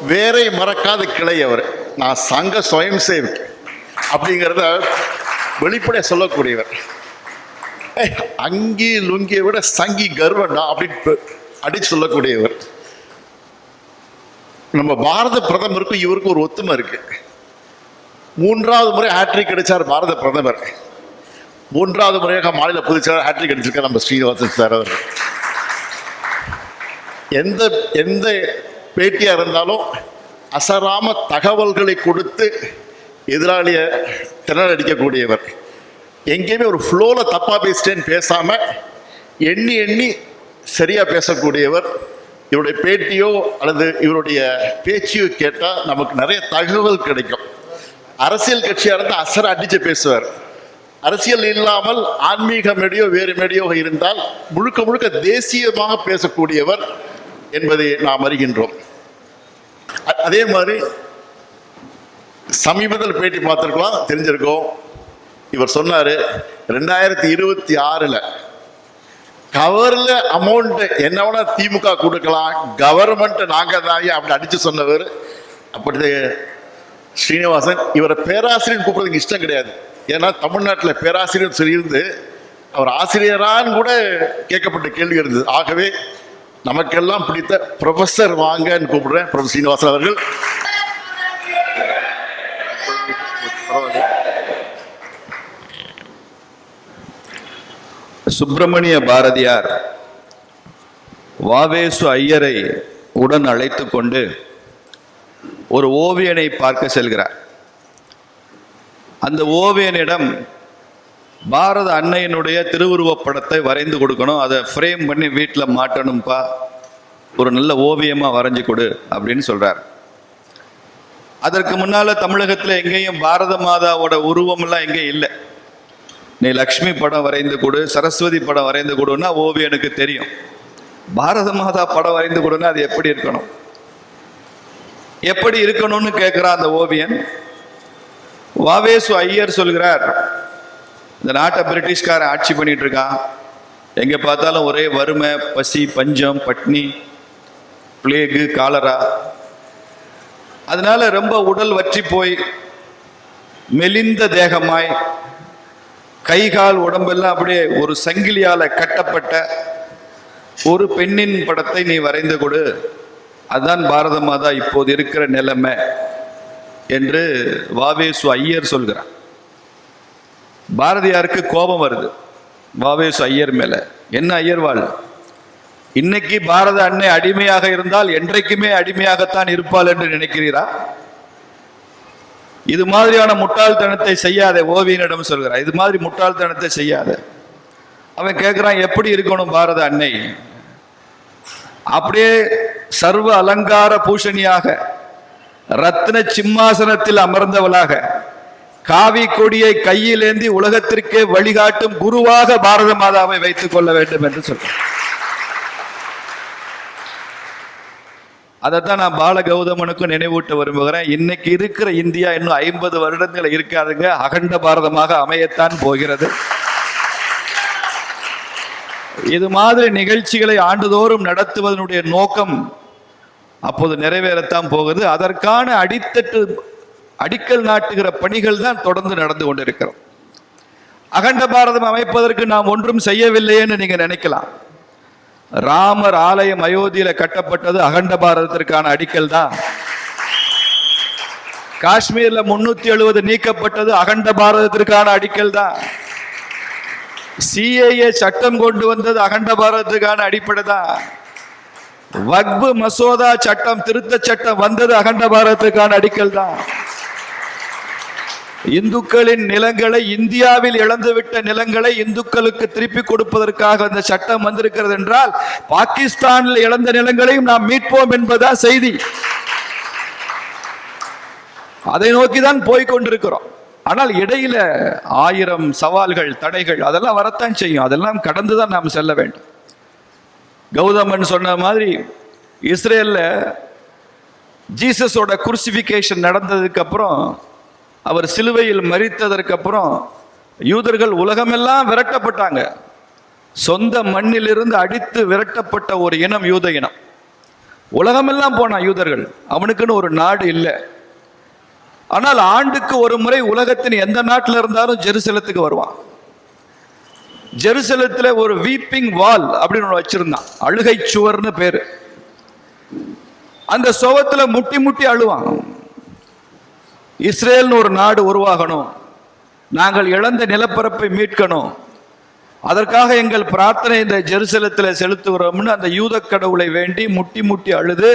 வேரை மறக்காத கிளை அவர். நான் சங்க சுயம் சேவக் அப்படிங்கிறத வெளிப்படைய சொல்லக்கூடியவர். அங்கி லுங்கியை விட சங்கி கர்வண்டா அப்படின்னு அடிச்சு சொல்லக்கூடியவர். நம்ம பாரத பிரதமருக்கும் இவருக்கும் ஒரு ஒத்துமை இருக்கு. 3வது முறை ஹேட்ரிக் அடிச்சார் பாரத பிரதமர். 3வது முறையாக மாநில பொதுச்செயலாளர் ஹேட்ரிக் அடிச்சிருக்கார் நம்ம ஸ்ரீனிவாசன் சார் அவர். எந்த பேட்டியா இருந்தாலும் அசராம தகவல்களை கொடுத்து எதிராளியை திணற அடிக்கக்கூடியவர். எங்கேயுமே ஒரு ஃப்ளோல தப்பா பேசிட்டேன்னு பேசாம எண்ணி எண்ணி சரியா பேசக்கூடியவர். இவருடைய பேட்டியோ அல்லது இவருடைய பேச்சியோ கேட்டால் நமக்கு நிறைய தகவல் கிடைக்கும். அரசியல் கட்சியாக இருந்தால் அசர அடிச்சு பேசுவார். அரசியல் இல்லாமல் ஆன்மீக மேடையோ வேறு மேடையோ இருந்தால் முழுக்க முழுக்க தேசியமாக பேசக்கூடியவர் என்பதை நாம் அறிகின்றோம். அதே மாதிரி சமீபத்தில் பேட்டி பார்த்துருக்கலாம், தெரிஞ்சிருக்கோம். இவர் சொன்னார் 2026 கவர்ல அமௌண்ட் என்ன வேணா திமுக கொடுக்கலாம், கவர்மெண்ட் நாங்க தான் அப்படி அடிச்சு சொன்னவர். அப்படி ஸ்ரீனிவாசன் இவரை பேராசிரியர் கூப்பிடுறதுக்கு இஷ்டம் கிடையாது. ஏன்னா தமிழ்நாட்டில் பேராசிரியர் சொல்லியிருந்து அவர் ஆசிரியரான்னு கூட கேட்கப்பட்ட கேள்வி இருந்தது. ஆகவே நமக்கெல்லாம் பிடித்த ப்ரொஃபஸர் வாங்கன்னு கூப்பிடுறேன் ப்ரொஃபஸர் ஸ்ரீனிவாசன் அவர்கள். சுப்பிரமணிய பாரதியார் வாவேசு ஐயரை உடன் அழைத்து கொண்டு ஒரு ஓவியனை பார்க்க செல்கிறார். அந்த ஓவியனிடம் பாரத அன்னையினுடைய திருவுருவப் படத்தை வரைந்து கொடுக்கணும், அதை ஃப்ரேம் பண்ணி வீட்டில் மாட்டணும்ப்பா, ஒரு நல்ல ஓவியமாக வரைஞ்சி கொடு அப்படின்னு சொல்கிறார். அதற்கு முன்னால் தமிழகத்தில் எங்கேயும் பாரத மாதாவோட உருவமெல்லாம் எங்கேயும் இல்லை. நீ லக்ஷ்மி படம் வரைந்து கொடு, சரஸ்வதி படம் வரைந்து கொடுன்னா ஓவியனுக்கு தெரியும். பாரத மாதா படம் வரைந்து கொடுன்னா அது எப்படி இருக்கணும், எப்படி இருக்கணும்னு கேட்குறான் அந்த ஓவியன். வாவேசு ஐயர் சொல்கிறார், இந்த நாட்டை பிரிட்டிஷ்காரன் ஆட்சி பண்ணிட்டு இருக்கான், எங்கே பார்த்தாலும் ஒரே வறுமை, பசி, பஞ்சம், பட்னி, பிளேகு, காலரா. அதனால ரொம்ப உடல் வற்றி போய் மெலிந்த தேகமாய் கை கால் உடம்பெல்லாம் அப்படியே ஒரு சங்கிலியால கட்டப்பட்ட ஒரு பெண்ணின் படத்தை நீ வரைந்து கொடு, அதுதான் பாரத மாதா இப்போது இருக்கிற நிலைமை என்று வாவேசு ஐயர் சொல்கிறார். பாரதியாருக்கு கோபம் வருது வாவேசு ஐயர் மேல. என்ன ஐயர்வாள், இன்னைக்கு பாரத அன்னை அடிமையாக இருந்தால் என்றைக்குமே அடிமையாகத்தான் இருப்பாள் என்று நினைக்கிறீரா? இது மாதிரியான முட்டாள்தனத்தை செய்யாத ஓவியனிடம் சொல்கிறார். இது மாதிரி முட்டாள்தனத்தை செய்யாத. அவன் கேட்கிறான், எப்படி இருக்கணும் பாரத அன்னை? அப்படியே சர்வ அலங்கார பூஷணியாக ரத்ன சிம்மாசனத்தில் அமர்ந்தவளாக காவி கொடியை கையில் ஏந்தி உலகத்திற்கே வழிகாட்டும் குருவாக பாரத மாதாவை வைத்துக் கொள்ள வேண்டும் என்று சொல்றான். அதைத்தான் நான் பால கௌதமனுக்கும் நினைவூட்ட விரும்புகிறேன். இன்னைக்கு இருக்கிற இந்தியா இன்னும் 50 வருடங்கள் இருக்காதுங்க, அகண்ட பாரதமாக அமையத்தான் போகிறது. இது மாதிரி நிகழ்ச்சிகளை ஆண்டுதோறும் நடத்துவதனுடைய நோக்கம் அப்போது நிறைவேறத்தான் போகுது. அதற்கான அடிக்கல் நாட்டுகிற பணிகள் தான் தொடர்ந்து நடந்து கொண்டிருக்கிறோம். அகண்ட பாரதம் அமைப்பதற்கு நாம் ஒன்றும் செய்யவில்லைன்னு நீங்க நினைக்கலாம். ராமர் ஆலயம் அயோத்தியில கட்டப்பட்டது அகண்ட பாரதத்திற்கான அடிக்கல் தான். காஷ்மீர்ல 370 நீக்கப்பட்டது அகண்ட பாரதத்திற்கான அடிக்கல் தான். சிஏஏ சட்டம் கொண்டு வந்தது அகண்ட பாரதத்துக்கான அடிப்படை தான். வக்பு மசோதா சட்டம், திருத்த சட்டம் வந்தது அகண்ட பாரதத்துக்கான அடிக்கல் தான். இந்துக்களின் நிலங்களை, இந்தியாவில் இழந்துவிட்ட நிலங்களை இந்துக்களுக்கு திருப்பி கொடுப்பதற்காக அந்த சட்டம் வந்திருக்கிறது என்றால் பாகிஸ்தானில் இழந்த நிலங்களையும் நாம் மீட்போம் என்பதா செய்தி. அதை நோக்கிதான் போய்கொண்டிருக்கிறோம். ஆனால் இடையில 1000 சவால்கள், தடைகள் அதெல்லாம் வரத்தான் செய்யும். அதெல்லாம் கடந்துதான் நாம் செல்ல வேண்டும். கௌதமன் சொன்ன மாதிரி இஸ்ரேல்ல ஜீசஸோட குருசிபிகேஷன் நடந்ததுக்கு அப்புறம், அவர் சிலுவையில் மரித்ததற்கு அப்புறம் யூதர்கள் உலகமெல்லாம் விரட்டப்பட்டாங்க. சொந்த மண்ணிலிருந்து அடித்து விரட்டப்பட்ட ஒரு இனம் யூத இனம். உலகமெல்லாம் போனான் யூதர்கள், அவனுக்குன்னு ஒரு நாடு இல்லை. ஆனால் ஆண்டுக்கு ஒரு முறை உலகத்தின் எந்த நாட்டில் இருந்தாலும் ஜெருசலத்துக்கு வருவான். ஜெருசலத்தில் ஒரு வீப்பிங் வால் அப்படின்னு ஒன்று வச்சிருந்தான், அழுகை சுவர்னு பேரு. அந்த சுவத்துல முட்டி முட்டி அழுவான். இஸ்ரேல்னு ஒரு நாடு உருவாகணும், நாங்கள் இழந்த நிலப்பரப்பை மீட்கணும், அதற்காக எங்கள் பிரார்த்தனை இந்த ஜெருசலத்தில் செலுத்துகிறோம்னு அந்த யூத கடவுளை வேண்டி முட்டி முட்டி அழுது,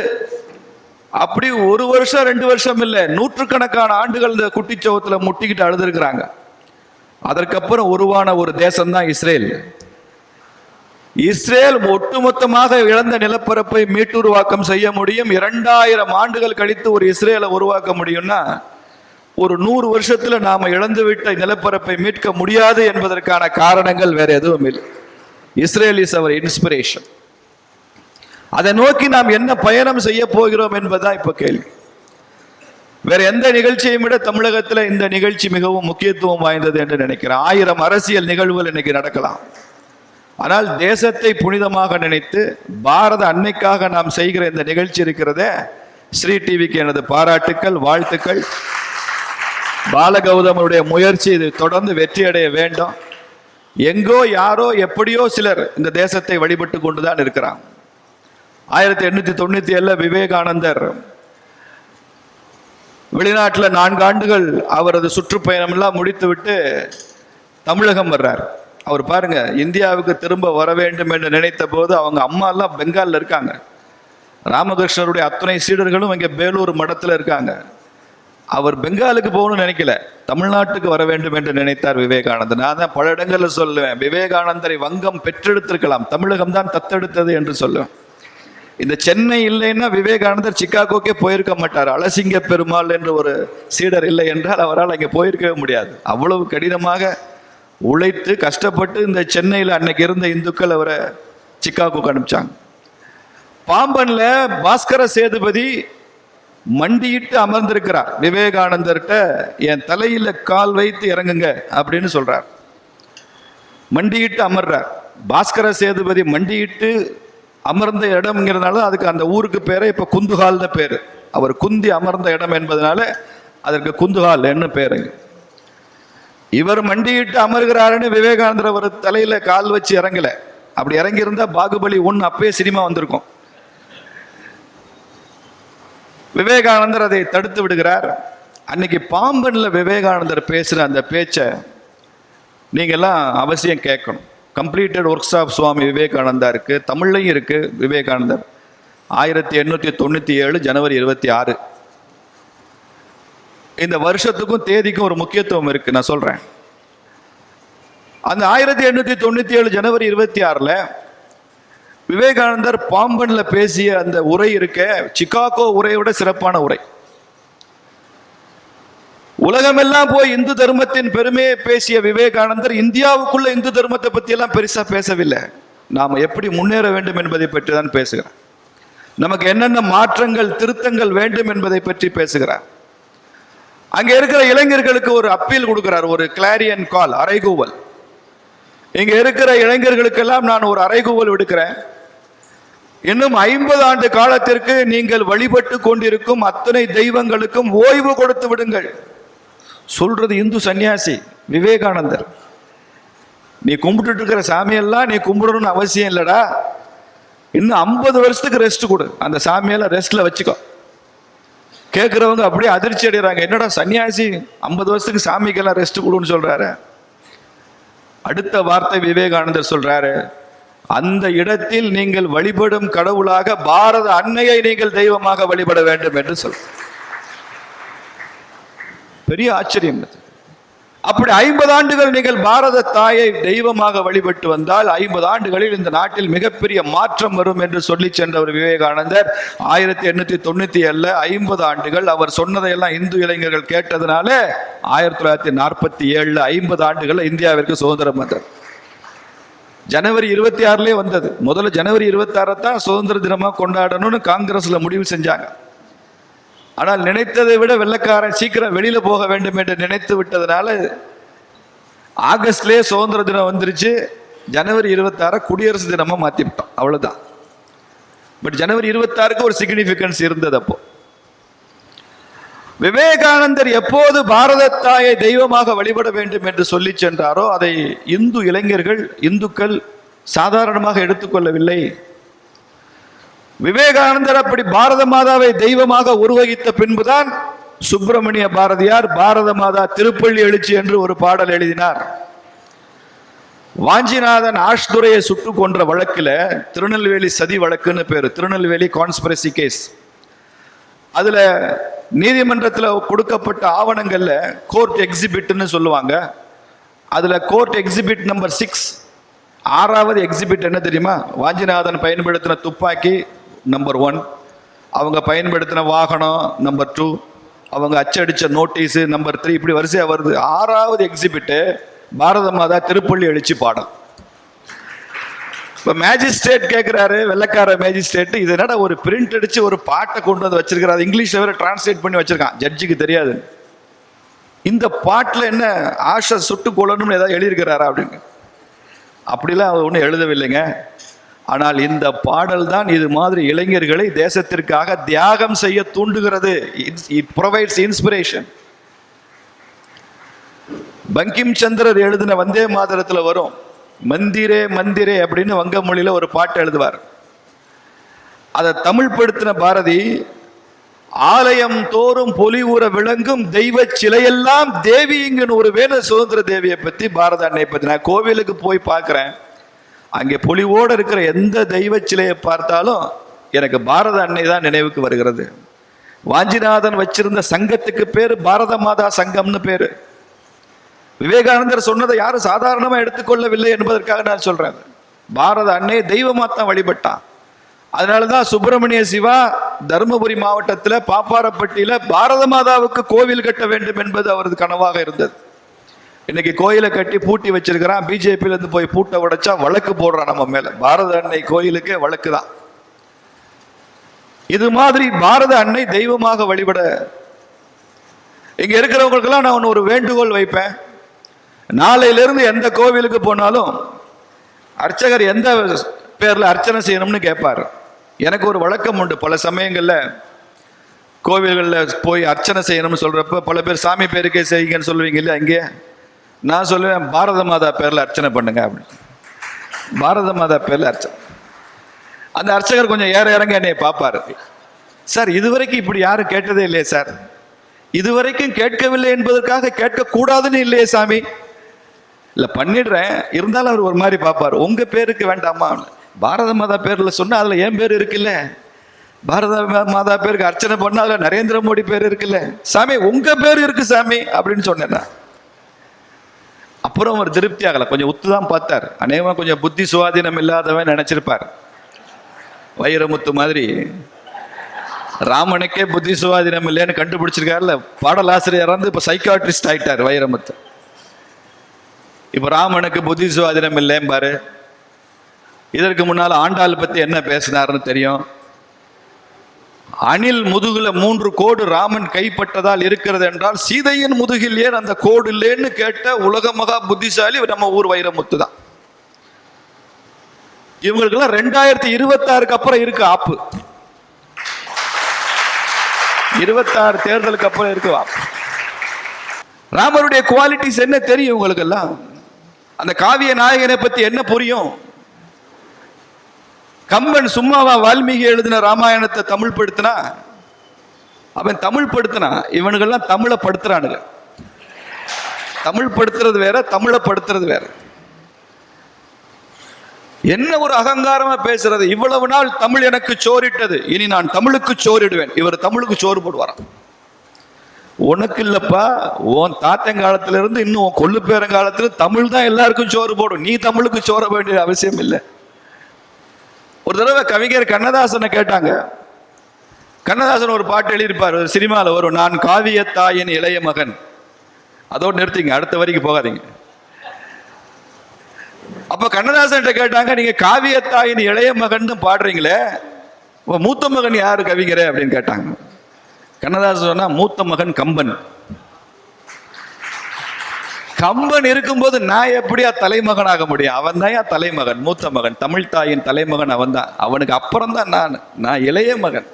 அப்படி 1 வருஷம் 2 வருஷம் இல்லை, நூற்றுக்கணக்கான ஆண்டுகள் இந்த குட்டிச்சோவத்தில் முட்டிக்கிட்டு அழுதுருக்கிறாங்க. அதற்கப்புறம் உருவான ஒரு தேசம்தான் இஸ்ரேல். இஸ்ரேல் ஒட்டுமொத்தமாக இழந்த நிலப்பரப்பை மீட்டுருவாக்கம் செய்ய முடியும். 2000 ஆண்டுகள் கழித்து ஒரு இஸ்ரேலை உருவாக்க முடியும்னா, ஒரு 100 வருஷத்துல நாம இழந்துவிட்ட நிலப்பரப்பை மீட்க முடியாது என்பதற்கான காரணங்கள் வேற எதுவும் இல்லை. Israel is our inspiration. அதை நோக்கி நாம் என்ன பயணம் செய்ய போகிறோம் என்பதுதான் இப்ப கேள்வி. வேற எந்த நிகழ்ச்சியை விட தமிழகத்தில் இந்த நிகழ்ச்சி மிகவும் முக்கியத்துவம் வாய்ந்தது என்று நினைக்கிறேன். 1000 அரசியல் நிகழ்வுகள் இன்னைக்கு நடக்கலாம். ஆனால் தேசத்தை புனிதமாக நினைத்து பாரத அன்னைக்காக நாம் செய்கிற இந்த நிகழ்ச்சி இருக்கிறதே, ஸ்ரீ டிவிக்கு எனது பாராட்டுக்கள், வாழ்த்துக்கள். பாலகௌதமனுடைய முயற்சி இது தொடர்ந்து வெற்றி அடைய வேண்டும். எங்கோ யாரோ எப்படியோ சிலர் இந்த தேசத்தை வழிபட்டு கொண்டுதான் இருக்கிறாங்க. 1897 விவேகானந்தர் வெளிநாட்டில் 4 ஆண்டுகள் அவரது சுற்றுப்பயணம் எல்லாம் முடித்து விட்டு தமிழகம் வர்றார். அவர் பாருங்க, இந்தியாவுக்கு திரும்ப வர வேண்டும் என்று நினைத்த போது அவங்க அம்மா எல்லாம் பெங்காலில் இருக்காங்க. ராமகிருஷ்ணருடைய அத்தனை சீடர்களும் இங்கே பேலூர் மடத்தில் இருக்காங்க. அவர் பெங்காலுக்கு போகணும்னு நினைக்கல, தமிழ்நாட்டுக்கு வர வேண்டும் என்று நினைத்தார் விவேகானந்தர். நான் தான் பல இடங்களில் சொல்லுவேன், விவேகானந்தரை வங்கம் பெற்றெடுத்திருக்கலாம், தமிழகம் தான் தத்தெடுத்தது என்று சொல்லுவேன். இந்த சென்னை இல்லைன்னா விவேகானந்தர் சிக்காகோக்கே போயிருக்க மாட்டார். அலசிங்க பெருமாள் என்று ஒரு சீடர் இல்லை என்றால் அவரால் அங்கே போயிருக்கவே முடியாது. அவ்வளவு கடினமாக உழைத்து கஷ்டப்பட்டு இந்த சென்னையில் அன்னைக்கு இருந்த இந்துக்கள் அவரை சிக்காகோக்கு அனுப்பிச்சாங்க. பாம்பன்ல பாஸ்கர சேதுபதி மண்டியிட்டு அமர்ந்திருக்கிறார். விவேகானந்தர்கிட்ட என் தலையில கால் வைத்து இறங்குங்க அப்படின்னு சொல்றார். மண்டியிட்டு அமர்றார். பாஸ்கர சேதுபதி மண்டியிட்டு அமர்ந்த இடம்ங்கிறதுனால அதுக்கு அந்த ஊருக்கு பேரை இப்ப குந்துகால் பேரு. அவர் குந்தி அமர்ந்த இடம் என்பதனால அதற்கு குந்துகால் என்ன பேருங்க. இவர் மண்டியிட்டு அமர்கிறாருன்னு விவேகானந்தர் அவர் தலையில கால் வச்சு இறங்கல. அப்படி இறங்கி இருந்தா பாகுபலி 1 அப்பயே சினிமா வந்திருக்கும். விவேகானந்தர் அதை தடுத்து விடுகிறார். அன்னைக்கு பாம்பன்ல விவேகானந்தர் பேசுற அந்த பேச்சை நீங்க எல்லாம் அவசியம் கேட்கணும். Completed works of Swami Vivekananda இருக்கு, தமிழ்லையும் இருக்கு. விவேகானந்தர் 1897 ஜனவரி 26. இந்த வருஷத்துக்கும் தேதிக்கும் ஒரு முக்கியத்துவம் இருக்கு, நான் சொல்றேன். அந்த 1897 ஜனவரி 26 விவேகானந்தர் பாம்பன்ல பேசிய அந்த உரை இருக்க, சிகாகோ உரையோட சிறப்பான உரை. உலகமெல்லாம் போய் இந்து தர்மத்தின் பெருமையை பேசிய விவேகானந்தர் இந்தியாவுக்குள்ள இந்து தர்மத்தை பத்தி எல்லாம் பெருசா பேசவில்லை. நாம எப்படி முன்னேற வேண்டும் என்பதை பற்றி தான் பேசுகிறார். நமக்கு என்னென்ன மாற்றங்கள் திருத்தங்கள் வேண்டும் என்பதை பற்றி பேசுகிறார். அங்க இருக்கிற இளைஞர்களுக்கு ஒரு அப்பீல் கொடுக்கிறார், ஒரு கிளாரியன் கால், அறைகூவல். இங்க இருக்கிற இளைஞர்களுக்கெல்லாம் நான் ஒரு அறைகூவல் விடுக்கிறேன். இன்னும் 50 ஆண்டு காலத்திற்கு நீங்கள் வழிபட்டு கொண்டிருக்கும் அத்தனை தெய்வங்களுக்கும் ஓய்வு கொடுத்து விடுங்கள். சொல்றது இந்து சன்னியாசி விவேகானந்தர். நீ கும்பிட்டு இருக்கிற சாமியெல்லாம் நீ கும்பிடணும்னு அவசியம் இல்லடா, இன்னும் 50 வருஷத்துக்கு ரெஸ்ட் கொடு, அந்த சாமியெல்லாம் ரெஸ்ட்ல வச்சுக்கோ. கேட்கிறவங்க அப்படியே அதிர்ச்சி அடைகிறாங்க, என்னடா சன்னியாசி 50 வருஷத்துக்கு சாமிக்கெல்லாம் ரெஸ்ட் கொடுன்னு சொல்றாரு. அடுத்த வார்த்தை விவேகானந்தர் சொல்றாரு, அந்த இடத்தில் நீங்கள் வழிபடும் கடவுளாக பாரத அன்னையை நீங்கள் தெய்வமாக வழிபட வேண்டும் என்று சொல்ற. பெரிய ஆச்சரியம். அப்படி 50 ஆண்டுகள் நீங்கள் பாரத தாயை தெய்வமாக வழிபட்டு வந்தால் 50 ஆண்டுகளில் இந்த நாட்டில் மிகப்பெரிய மாற்றம் வரும் என்று சொல்லி சென்றவர் விவேகானந்தர். 1897 50 ஆண்டுகள் அவர் சொன்னதையெல்லாம் இந்து இளைஞர்கள் கேட்டதுனால 1947 50 ஆண்டுகள் இந்தியாவிற்கு சுதந்திரம் வந்தது. ஜனவரி 26 வந்தது. முதல்ல ஜனவரி 26 தான் சுதந்திர தினமா கொண்டாடணும்னு காங்கிரஸ்ல முடிவு செஞ்சாங்க. ஆனால் நினைத்ததை விட வெள்ளக்காரன் சீக்கிரம் வெளியில போக வேண்டும் என்று நினைத்து விட்டதுனால ஆகஸ்ட்லயே சுதந்திர தினம் வந்துருச்சு. ஜனவரி 26 குடியரசு தினமா மாத்தி விட்டோம், அவ்வளவுதான். பட் ஜனவரி 26க்கு ஒரு சிக்னிஃபிகன்ஸ் இருந்தது. அப்போ விவேகானந்தர் எப்போது பாரத தாயை தெய்வமாக வழிபட வேண்டும் என்று சொல்லி சென்றாரோ அதை இந்து இளைஞர்கள், இந்துக்கள் சாதாரணமாக எடுத்துக்கொள்ளவில்லை. விவேகானந்தர் அப்படி பாரத மாதாவை தெய்வமாக உருவகித்த பின்புதான் சுப்பிரமணிய பாரதியார் பாரத மாதா திருப்பள்ளி எழுச்சி என்று ஒரு பாடல் எழுதினார். வாஞ்சிநாதன் ஆஷ்துரையை சுட்டு கொன்ற வழக்குல திருநெல்வேலி சதி வழக்குன்னு பேரு, திருநெல்வேலி கான்ஸ்பிரசி கேஸ். அதுல நீதிமன்றத்தில் கொடுக்கப்பட்ட ஆவணங்கள்ல கோர்ட் எக்ஸிபிட்னு சொல்லுவாங்க. அதுல கோர்ட் எக்ஸிபிட் நம்பர் 6, 6வது எக்ஸிபிட் என்ன தெரியுமா? வாஞ்சிநாதன் பயன்படுத்தின துப்பாக்கி நம்பர் 1, அவங்க பயன்படுத்தின வாகனம் நம்பர் 2, அவங்க அச்சடிச்ச நோட்டீஸ் நம்பர் 3, இப்படி வரிசையா வருது. 6வது எக்ஸிபிட் பாரத மாதா திருப்பள்ளி எழுச்சி பாடல். இப்போ மேஜிஸ்ட்ரேட் கேட்குறாரு, வெள்ளக்கார மேஜிஸ்ட்ரேட், இது என்னடா ஒரு பிரிண்ட் அடிச்சு ஒரு பாட்டை கொண்டு வந்து வச்சிருக்கிறாரு, இங்கிலீஷ்ல வேற டிரான்ஸ்லேட் பண்ணி வச்சிருக்கான், ஜட்ஜுக்கு தெரியாது. இந்த பாட்டில் என்ன ஆஷை சுட்டு கொள்ளணும்னு ஏதாவது எழுதியிருக்கிறாரா அப்படின்னு. அப்படிலாம் அவர் ஒன்றும் எழுதவில்லைங்க. ஆனால் இந்த பாடல் தான் இது மாதிரி இளைஞர்களை தேசத்திற்காக தியாகம் செய்ய தூண்டுகிறது. It provides inspiration. பங்கிம் சந்திரர் எழுதின வந்தே மாதரத்துல வரும், மந்திரே மந்திரே அப்படின்னு வங்க மொழியில ஒரு பாட்டு எழுதுவார். அதை தமிழ் படுத்தின பாரதி, ஆலயம் தோறும் பொலிவுற விளங்கும் தெய்வ சிலையெல்லாம் தேவிங்கன்னு ஒரு வேணு சுதந்திர தேவியை பத்தி, பாரத அன்னையை பத்தி. நான் கோவிலுக்கு போய் பார்க்கிறேன், அங்கே பொலிவோடு இருக்கிற எந்த தெய்வ சிலையை பார்த்தாலும் எனக்கு பாரத அன்னை தான் நினைவுக்கு வருகிறது. வாஞ்சிநாதன் வச்சிருந்த சங்கத்துக்கு பேரு பாரத மாதா சங்கம்னு பேரு. விவேகானந்தர் சொன்னதை யாரும் சாதாரணமா எடுத்துக்கொள்ளவில்லை என்பதற்காக நான் சொல்றேன். பாரத அன்னை தெய்வமாத்தான் வழிபட்டான். அதனாலதான் சுப்பிரமணிய சிவா தருமபுரி மாவட்டத்தில் பாப்பாரப்பட்டியில பாரத மாதாவுக்கு கோவில் கட்ட வேண்டும் என்பது அவரது கனவாக இருந்தது. இன்னைக்கு கோயிலை கட்டி பூட்டி வச்சிருக்கிறான். பிஜேபியில இருந்து போய் பூட்டை உடைச்சா வழக்கு போடுறான் நம்ம மேல. பாரத அன்னை கோயிலுக்கே வழக்கு தான். இது மாதிரி பாரத அன்னை தெய்வமாக வழிபட இங்க இருக்கிறவங்களுக்கெல்லாம் நான் ஒரு வேண்டுகோள் வைப்பேன். நாளையிலிருந்து எந்த கோவிலுக்கு போனாலும் அர்ச்சகர் எந்த பேர்ல அர்ச்சனை செய்யணும்னு கேட்பார். எனக்கு ஒரு வழக்கம் உண்டு. பல சமயங்கள்ல கோவில்களில் போய் அர்ச்சனை செய்யணும்னு சொல்றப்ப பல பேர் சாமி பேருக்கே செய்யுங்கன்னு சொல்லுவீங்க இல்லையா? இங்கே நான் சொல்லுவேன், பாரத மாதா பேர்ல அர்ச்சனை பண்ணுங்க அப்படின்னு. பாரத மாதா பேர்ல அர்ச்சனை. அந்த அர்ச்சகர் கொஞ்சம் ஏற இறங்க என்னை பார்ப்பாரு. சார், இதுவரைக்கும் இப்படி யாரும் கேட்டதே இல்லையே சார். இதுவரைக்கும் கேட்கவில்லை என்பதற்காக கேட்கக்கூடாதுன்னு இல்லையே சாமி. இல்லை பண்ணிடுறேன், இருந்தாலும் அவர் ஒரு மாதிரி பார்ப்பார். உங்க பேருக்கு வேண்டாமா? பாரத மாதா பேர்ல சொன்னா அதுல என் பேர் இருக்குல்ல. பாரத மாதா பேருக்கு அர்ச்சனை பண்ணா அதுல நரேந்திர மோடி பேர் இருக்குல்ல. சாமி உங்க பேர் இருக்கு சாமி அப்படின்னு சொன்னேன். அப்புறம் அவர் திருப்தி ஆகல, கொஞ்சம் உத்துதான் பார்த்தார். அநேகமா கொஞ்சம் புத்தி சுவாதீனம் இல்லாதவன் நினைச்சிருப்பார். வைரமுத்து மாதிரி ராமனுக்கே புத்தி சுவாதீனம் இல்லைன்னு கண்டுபிடிச்சிருக்காருல்ல, பாடலாசிரியர் வந்து இப்ப சைக்காட்ரிஸ்ட் ஆயிட்டார் வைரமுத்து. இப்ப ராமனுக்கு புத்தி சுவாதீனம் இல்லைன்னு பாரு. இதற்கு முன்னால ஆண்டாள் பத்தி என்ன பேசினார்னு தெரியும். அணில் முதுகுல 3 கோடு ராமன் கைப்பட்டதால் இருக்கிறது என்றால் சீதையின் முதுகில் ஏன் அந்த கோடு இல்லைன்னு கேட்ட உலக மகா புத்திசாலி நம்ம ஊர் வைரமுத்து தான். இவங்களுக்கெல்லாம் 2026க்கு அப்புறம் இருக்கு ஆப்பு. 26 தேர்தலுக்கு அப்புறம் இருக்கு ஆப்பு. ராமருடைய குவாலிட்டிஸ் என்ன தெரியும் உங்களுக்கு எல்லாம்? அந்த காவிய நாயகனை பத்தி என்ன புரியும்? கம்பன் சும்மாவா வால்மீகி எழுதின ராமாயணத்தை தமிழ் படுத்தினா? அவன் தமிழ் படுத்தினா, இவனுங்கெல்லாம் தமிழை படுத்துறானுங்க. தமிழ் படுத்துறது வேற, தமிழை படுத்துறது வேற. என்ன ஒரு அகங்காரமா பேசுறது. இவ்வளவு நாள் தமிழ் எனக்கு சோறிட்டது, இனி நான் தமிழுக்கு சோறிடுவேன். இவர் தமிழுக்கு சோறு போடுவாராம். உனக்கு இல்லப்பா, உன் தாத்தங்காலத்துல இருந்து இன்னும் உன் கொள்ளு பேரங்காலத்துல தமிழ் தான் எல்லாருக்கும் சோறு போடும். நீ தமிழுக்கு சோற வேண்டிய அவசியம் இல்லை. ஒரு தடவை கவிஞர் கண்ணதாசனை கேட்டாங்க. கண்ணதாசன் ஒரு பாட்டு எழுதியிருப்பார், ஒரு சினிமாவில் வரும், நான் காவியத்தாயின் இளைய மகன். அதோடு நிறுத்திங்க, அடுத்த வரைக்கும் போகாதீங்க. அப்ப கண்ணதாசன் கேட்டாங்க, நீங்க காவியத்தாயின் இளைய மகன் பாடுறீங்களே, மூத்த மகன் யாரு கவிஞரே அப்படின்னு கேட்டாங்க. கண்ணதாசன் சொன்னா மூத்த மகன் கம்பன். கம்பன் இருக்கும்போது நான் எப்படியா தலைமகனாக முடியும்? அவன் தான் தலைமகன், மூத்த மகன், தமிழ் தாயின் தலைமகன் அவன் தான். அவனுக்கு அப்புறம் தான் நான் இளைய மகன்.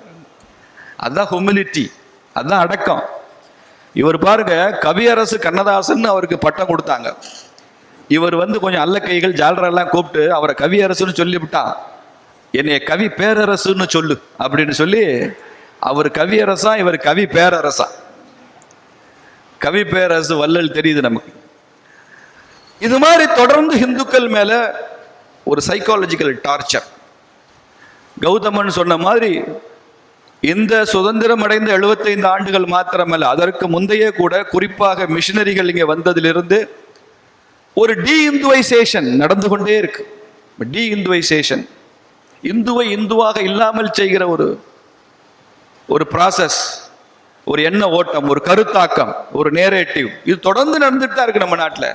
அதுதான் ஹியூமிலிட்டி, அதுதான் அடக்கம். இவர் பாருங்க, கவியரசு கண்ணதாசன் அவருக்கு பட்டம் கொடுத்தாங்க. இவர் கொஞ்சம் அல்ல கைகள் ஜாலரெல்லாம் கூப்பிட்டு அவரை கவியரசுன்னு சொல்லிவிட்டான். என்னைய கவி பேரரசுன்னு சொல்லு அப்படின்னு சொல்லி அவர் கவியரசா, இவர் கவி பேரரசா. கவி பேரரசு வள்ளல் தெரியுது நமக்கு. இது மாதிரி தொடர்ந்து இந்துக்கள் மேல ஒரு சைக்காலஜிக்கல் டார்ச்சர். கௌதமன் சொன்ன மாதிரி இந்த சுதந்திரம் அடைந்த 75 ஆண்டுகள் மாத்திரமல்ல, அதற்கு முந்தைய கூட குறிப்பாக மிஷினரிகள் இங்கே வந்ததிலிருந்து ஒரு டி இந்துவைசேஷன் நடந்து கொண்டே இருக்கு. டி இந்துவைசேஷன், இந்துவை இந்துவாக இல்லாமல் செய்கிற ஒரு ப்ராசஸ், ஒரு எண்ண ஓட்டம், ஒரு கருத்தாக்கம், ஒரு நேரேட்டிவ், இது தொடர்ந்து நடந்துட்டு தான் இருக்கு நம்ம நாட்டில்.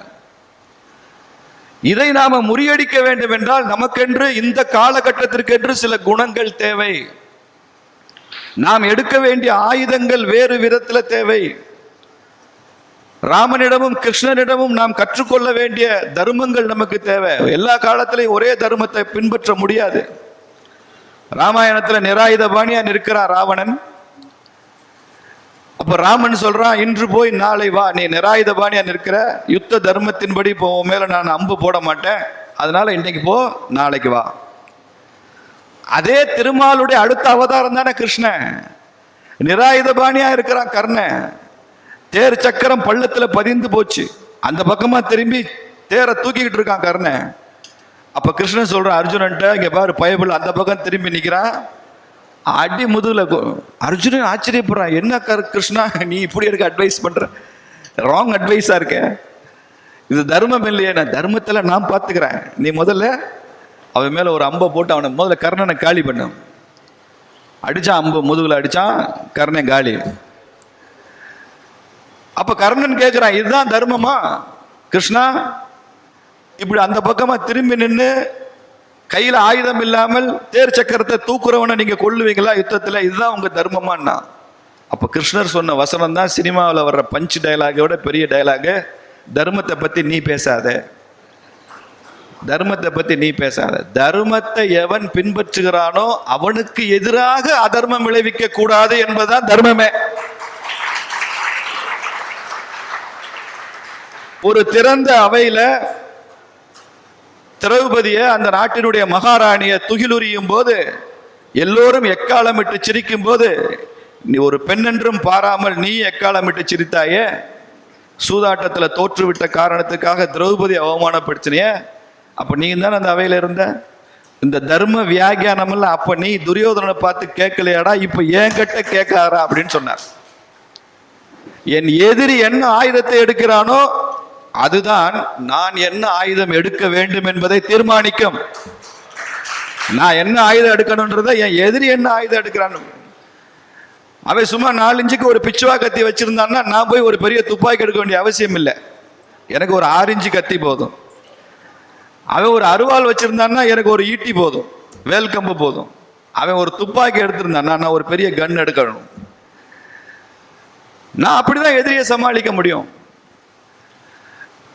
இதை நாம முறியடிக்க வேண்டும் என்றால் நமக்கென்று இந்த காலகட்டத்திற்கென்று சில குணங்கள் தேவை. நாம் எடுக்க வேண்டிய ஆயுதங்கள் வேறு விதத்தில் தேவை. ராமனிடமும் கிருஷ்ணனிடமும் நாம் கற்றுக்கொள்ள வேண்டிய தர்மங்கள் நமக்கு தேவை. எல்லா காலத்திலையும் ஒரே தர்மத்தை பின்பற்ற முடியாது. ராமாயணத்துல நிராயுதபாணியா நிற்கிறான் ராவணன். அப்ப ராமன் சொல்றான், இன்று போய் நாளை வா, நீ நிராயுதபாணியா நிற்கிற, யுத்த தர்மத்தின்படி இப்போ உன் மேல நான் அம்பு போட மாட்டேன், அதனால இன்னைக்கு போ, நாளைக்கு வா. அதே திருமாலுடைய அடுத்த அவதாரம் தானே கிருஷ்ணன். நிராயுதபாணியா இருக்கிறான் கர்ணன். தேர் சக்கரம் பள்ளத்துல பதிந்து போச்சு, அந்த பக்கமா திரும்பி தேரை தூக்கிக்கிட்டு இருக்கான் கர்ணன். அப்ப கிருஷ்ணன் சொல்றான் அர்ஜுனன்ட்ட, இங்க பாரு பயபுல அந்த பக்கம் திரும்பி நிக்கிறான், அடி முதுகுல. அர்ஜுனன் ஆச்சரியப்படுறான், என்ன கிருஷ்ணா நீ இப்படி இருக்க அட்வைஸ் பண்ற, ராங் அட்வைஸா இருக்க, இது தர்மம் இல்லையே. நான் தர்மத்துல நான் பாத்துக்கிறேன், நீ முதல்ல அவன் மேல ஒரு அம்பை போட்டு அவனை முதல்ல கர்ணனை காலி பண்ண. அடிச்சான், அம்பு முதுகுல அடிச்சான், கர்ணன் காலி. அப்ப கர்ணன் கேட்கிறான், இதுதான் தர்மமா கிருஷ்ணா? இப்படி அந்த பக்கமா திரும்பி நின்று கையில ஆயுதம் இல்லாமல் தேர் சக்கரத்தை தூக்குறவனை நீங்க கொல்லுவீங்களா யுத்தத்துல? இதுதான் உங்க தர்மமான்னா? அப்ப கிருஷ்ணர் சொன்ன வசனம் தான் சினிமாவில் வர்ற பஞ்ச் டயலாகோட பெரிய டயலாகு. தர்மத்தை பத்தி நீ பேசாத, தர்மத்தை பத்தி நீ பேசாத. தர்மத்தை எவன் பின்பற்றுகிறானோ அவனுக்கு எதிராக அதர்மம் விளைவிக்க கூடாது என்பதுதான் தர்மமே. ஒரு திறந்த அவையில திரௌபதிய, அந்த நாட்டினுடைய மகாராணிய துகிலுரியும் போது எல்லோரும் எக்காலமிட்டு சிரிக்கும் போது நீ ஒரு பெண் என்றும் பாராமல் நீ எக்காலமிட்டு சிரித்தாயே. சூதாட்டத்தில் தோற்றுவிட்ட காரணத்துக்காக திரௌபதி அவமானப்படுத்தினிய. அப்ப நீ தானே அந்த அவையில இருந்த. இந்த தர்ம வியாகியானம் எல்லாம் அப்ப நீ துரியோதனனை பார்த்து கேட்கலையாடா, இப்ப ஏன் கிட்ட கேட்காரா அப்படின்னு சொன்னார். என் எதிரி என்ன ஆயுதத்தை எடுக்கிறானோ அதுதான் நான் என்ன ஆயுதம் எடுக்க வேண்டும் என்பதை தீர்மானிக்கும். நான் என்ன ஆயுதம் எடுக்கணும்ன்றத என் எதிரி என்ன ஆயுதம் எடுக்கிறான். அவன் சும்மா 4 இன்ச்சுக்கு ஒரு பிச்சுவா கத்தி வச்சிருந்தான்னா நான் போய் ஒரு பெரிய துப்பாக்கி எடுக்க வேண்டிய அவசியம் இல்லை, எனக்கு ஒரு 6 இன்ச்சு கத்தி போதும். அவன் ஒரு அருவாள் வச்சிருந்தான்னா எனக்கு ஒரு ஈட்டி போதும், வேல்கம்பு போதும். அவன் ஒரு துப்பாக்கி எடுத்திருந்தான்னா நான் ஒரு பெரிய கன் எடுக்கணும். நான் அப்படிதான் எதிரியை சமாளிக்க முடியும்.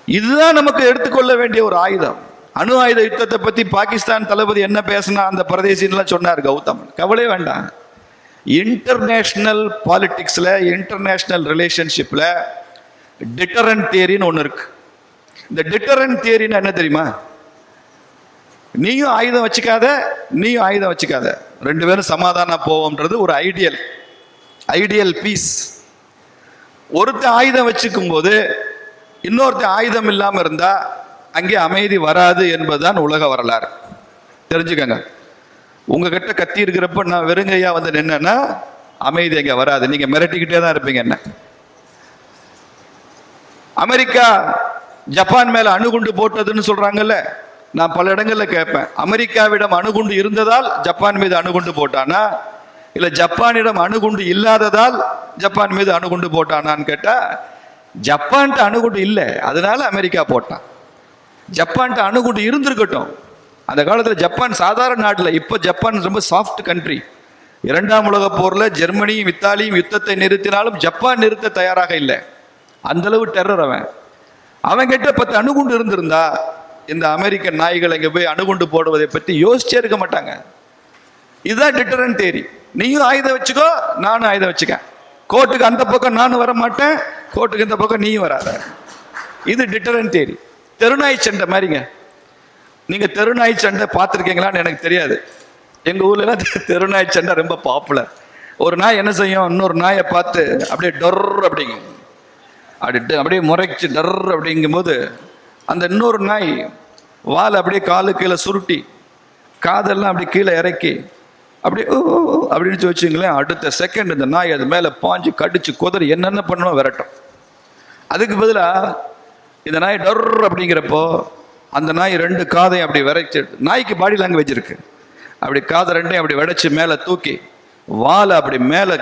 இதுதான் நமக்கு எடுத்துக்கொள்ள வேண்டிய ஒரு ஆயுதம். அணு ஆயுத யுத்தத்தை பத்தி பாகிஸ்தான் தளபதி என்ன பேசினா அந்த பிரதேசின்லாம் சொன்னார் கௌதமன். கவலை வேண்டாம். இன்டர்நேஷனல் பாலிடிக்ஸ்ல, இன்டர்நேஷனல் ரிலேஷன்ஷிப்ல டிட்டரண்ட் தியரின்னு ஒன்று இருக்கு. இந்த டிட்டரண்ட் தியரின்னு என்ன தெரியுமா? நீயும் ஆயுதம் வச்சுக்காத, நீயும் ஆயுதம் வச்சுக்காத, 2 பேரும் சமாதானம் போவோம்ன்றது ஒரு ஐடியல் பீஸ். ஒருத்தர் ஆயுதம் வச்சுக்கும் போது இன்னொருத்தர் ஆயுதம் இல்லாம இருந்தா அங்கே அமைதி வராது என்பதுதான் உலக வரலாறு. தெரிஞ்சுக்கங்க. உங்ககிட்ட கத்தி இருக்கிறப்ப நான் வெறுங்கையா வந்து நின்னா அமைதி அங்க வராது, நீங்க மிரட்டிக்கிட்டே தான் இருப்பீங்க. என்ன அமெரிக்கா ஜப்பான் மேல அணுகுண்டு போட்டதுன்னு சொல்றாங்கல்ல, நான் பல இடங்கள்ல கேட்பேன், அமெரிக்காவிடம் அணுகுண்டு இருந்ததால் ஜப்பான் மீது அணுகுண்டு போட்டானா, இல்ல ஜப்பானிடம் அணுகுண்டு இல்லாததால் ஜப்பான் மீது அணுகுண்டு போட்டானான்னு கேட்டா, ஜப்பான்ட்ட அணுகுண்டு இல்லை அதனால அமெரிக்கா போட்டான். ஜப்பான்ட்ட அணுகுண்டு இருந்திருக்கட்டும். அந்த காலத்தில் ஜப்பான் சாதாரண நாட்டில், இப்போ ஜப்பான் ரொம்ப சாஃப்ட் கண்ட்ரி. 2ஆம் உலக போர்ல ஜெர்மனியும் இத்தாலியும் யுத்தத்தை நிறுத்தினாலும் ஜப்பான் நிறுத்த தயாராக இல்லை. அந்த அளவு டெரர் அவன். அவன் கிட்ட 10 அணுகுண்டு இருந்திருந்தா இந்த அமெரிக்க நாய்கள் இங்க போய் அணுகுண்டு போடுவதை பற்றி யோசிச்சே இருக்க மாட்டாங்க. இதுதான் டிட்டரன்ட் தியரி. நீயும் ஆயுதம் வச்சுக்கோ, நானும் ஆயுதம் வச்சுக்கேன். கோர்ட்டுக்கு அந்த பக்கம் நானும் வர மாட்டேன், கோர்ட்டுக்கு இந்த பக்கம் நீயும் வராத. இது டிட்டரன்ட் தியரி. தெருநாய் சண்டை மாதிரிங்க. நீங்க தெருநாய் சண்டை பார்த்துருக்கீங்களான்னு எனக்கு தெரியாது. எங்க ஊர்ல தெருநாய் சண்டை ரொம்ப பாப்புலர். ஒரு நாய் என்ன செய்யும், இன்னொரு நாயை பார்த்து அப்படியே டொர் அப்படிங்க, அப்படியே முறைச்சு டர் அப்படிங்கும்போது அந்த இன்னொரு நாய் வால் அப்படியே காலு கீழே சுருட்டி காதெல்லாம் அப்படி கீழே இறக்கி அப்படி அப்படின்னு வச்சுங்களேன், அடுத்த செகண்ட் இந்த நாய் அது மேலே பாஞ்சு கடிச்சு குதறி என்னென்ன பண்ணணும் விரட்டும். அதுக்கு பதிலாக இந்த நாய் டொர் அப்படிங்கிறப்போ அந்த நாய் 2 காதையும் அப்படி விரைச்சு, நாய்க்கு பாடி லாங்குவேஜ் இருக்கு, அப்படி காதை 2ஐயும் அப்படி விடைச்சி மேலே தூக்கி வாழை அப்படி மேலே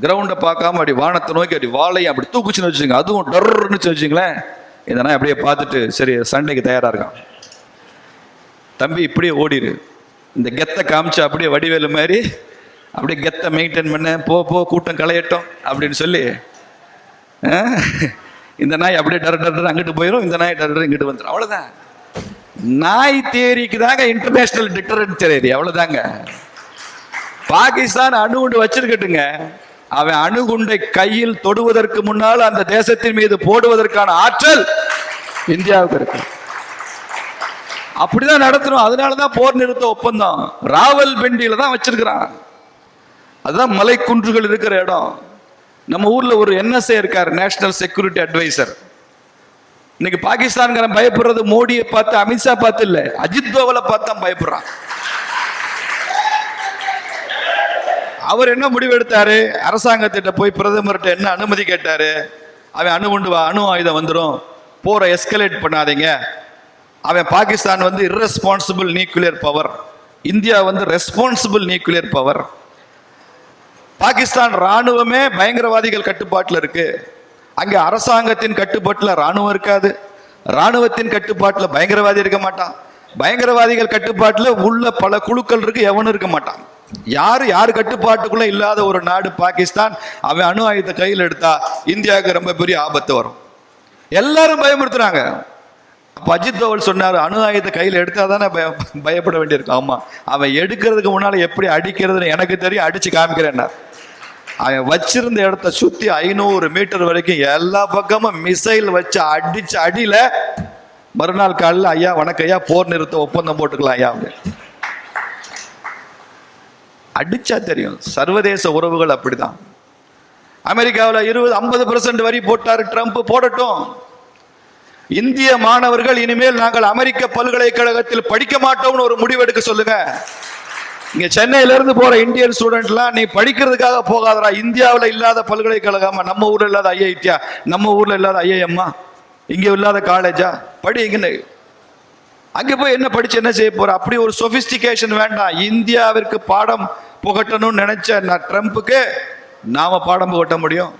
கிரவுண்டை பார்க்காம அப்படி வானத்தை நோக்கி அப்படி வாழையும் அப்படி தூக்குச்சுன்னு வச்சுங்க, அதுவும் டொர்ன்னு வச்சுங்களேன். இந்த நாய் அப்படியே பார்த்துட்டு சரி சண்டைக்கு தயாராக இருக்கான். தம்பி இப்படியே ஓடிடு, இந்த கெத்தை காமிச்சு அப்படியே வடிவேலு மாதிரி அப்படியே கெத்தை மெயின்டைன் பண்ண, போ கூட்டம் களையட்டும் அப்படின்னு சொல்லி இந்த நாய் அப்படியே டர் அங்கிட்டு போயிடும், இந்த நாய் டர் இங்கிட்டு வந்துடும். அவ்வளோதான். நாய் தேரிக்கு தாங்க இன்டர்நேஷனல் டிட்டரன்ட் தியரி. அவ்வளோதாங்க. பாகிஸ்தான் அணுகுண்டு வச்சிருக்கட்டுங்க, அவன் அணுகுண்டை கையில் தொடுவதற்கு முன்னால் அந்த தேசத்தின் மீது போடுவதற்கான ஆற்றல் இந்தியாவுக்கு இருக்கு. அப்படிதான் நடத்தணும். அதனாலதான் போர் நிறுத்த ஒப்பந்தம் ராவல்பிண்டியில தான் வச்சிருக்கிறான். அதுதான் மலை குன்றுகள் இருக்கிற இடம். நம்ம ஊர்ல ஒரு NSA இருக்காரு, நேஷனல் செக்யூரிட்டி அட்வைசர். இன்னைக்கு பாகிஸ்தான்காரன் பயப்படுறது மோடியை பார்த்து, அமித்ஷா பார்த்து இல்ல, அஜித் தோவலை பார்த்து தான் பயப்படுறான். அவர் என்ன முடிவு எடுத்தாரு, அரசாங்கத்திட்ட போய் பிரதமர்கிட்ட என்ன அனுமதி கேட்டாரு, அவன் அணு ஆயுதம் வந்துடும், போற எஸ்கலேட் பண்ணாதீங்க. அவன் பாகிஸ்தான் வந்து irresponsible நியூக்ளியர் பவர், இந்தியா வந்து ரெஸ்பான்சிபிள் நியூக்ளியர் பவர். பாகிஸ்தான் ராணுவமே பயங்கரவாதிகள் கட்டுப்பாட்டில் இருக்கு. அங்க அரசாங்கத்தின் கட்டுப்பாட்டில் ராணுவம் இருக்காது, ராணுவத்தின் கட்டுப்பாட்டில் பயங்கரவாதி இருக்க மாட்டான், பயங்கரவாதிகள் கட்டுப்பாட்டில் உள்ள பல குழுக்கள் இருக்கு, எவனும் இருக்க மாட்டான். யாரு கட்டுப்பாட்டுக்குள்ள இல்லாத ஒரு நாடு பாகிஸ்தான். அவன் அணு ஆயுதத்தை கையில் எடுத்தா இந்தியாவுக்கு ரொம்ப பெரிய ஆபத்து வரும். எல்லாரும் பயமுறுத்துறாங்க. அப்ப அஜித் தோவல் சொன்னார், அணு ஆயுதத்தை கையில் எடுத்தா தானே பயப்பட வேண்டியிருக்கும். ஆமா, அவன் எடுக்கிறதுக்கு முன்னால எப்படி அடிக்கிறதுன்னு எனக்கு தெரியும், அடிச்சு காமிக்கிறேன். அவன் வச்சிருந்த இடத்த சுத்தி 500 மீட்டர் வரைக்கும் எல்லா பக்கமும் மிசைல் வச்சு அடிச்சு அடியில மறுநாள் காலையில் ஐயா வணக்கம் ஐயா, போர் நிறுத்த ஒப்பந்தம் போட்டுக்கலாம் ஐயா. அடிச்சா தெரியும். சர்வதேச உறவுகள் அப்படிதான். அமெரிக்காவில் 50% வரி போட்டாரு ட்ரம்ப், போடட்டும். இந்திய மாணவர்கள் இனிமேல் நாங்கள் அமெரிக்க பல்கலைக்கழகத்தில் படிக்க மாட்டோம்னு ஒரு முடிவெடுக்க சொல்லுங்க. இங்க சென்னையில இருந்து போற இந்தியன் ஸ்டூடெண்ட்லாம் நீ படிக்கிறதுக்காக போகாதரா, இந்தியாவில் இல்லாத பல்கலைக்கழகமா, நம்ம ஊர்ல இல்லாத IIT, நம்ம ஊர்ல இல்லாத IIM, இங்க இல்லாத காலேஜா, படி. இங்க அங்க போய் என்ன படிச்சு என்ன செய்ய போற? அப்படி ஒரு சொபிஸ்டிகேஷன் வேண்டாம். இந்தியாவிற்கு பாடம் புகட்டணும்னு நினைச்ச ட்ரம்ப்புக்கு நாம பாடம் புகட்ட முடியும்?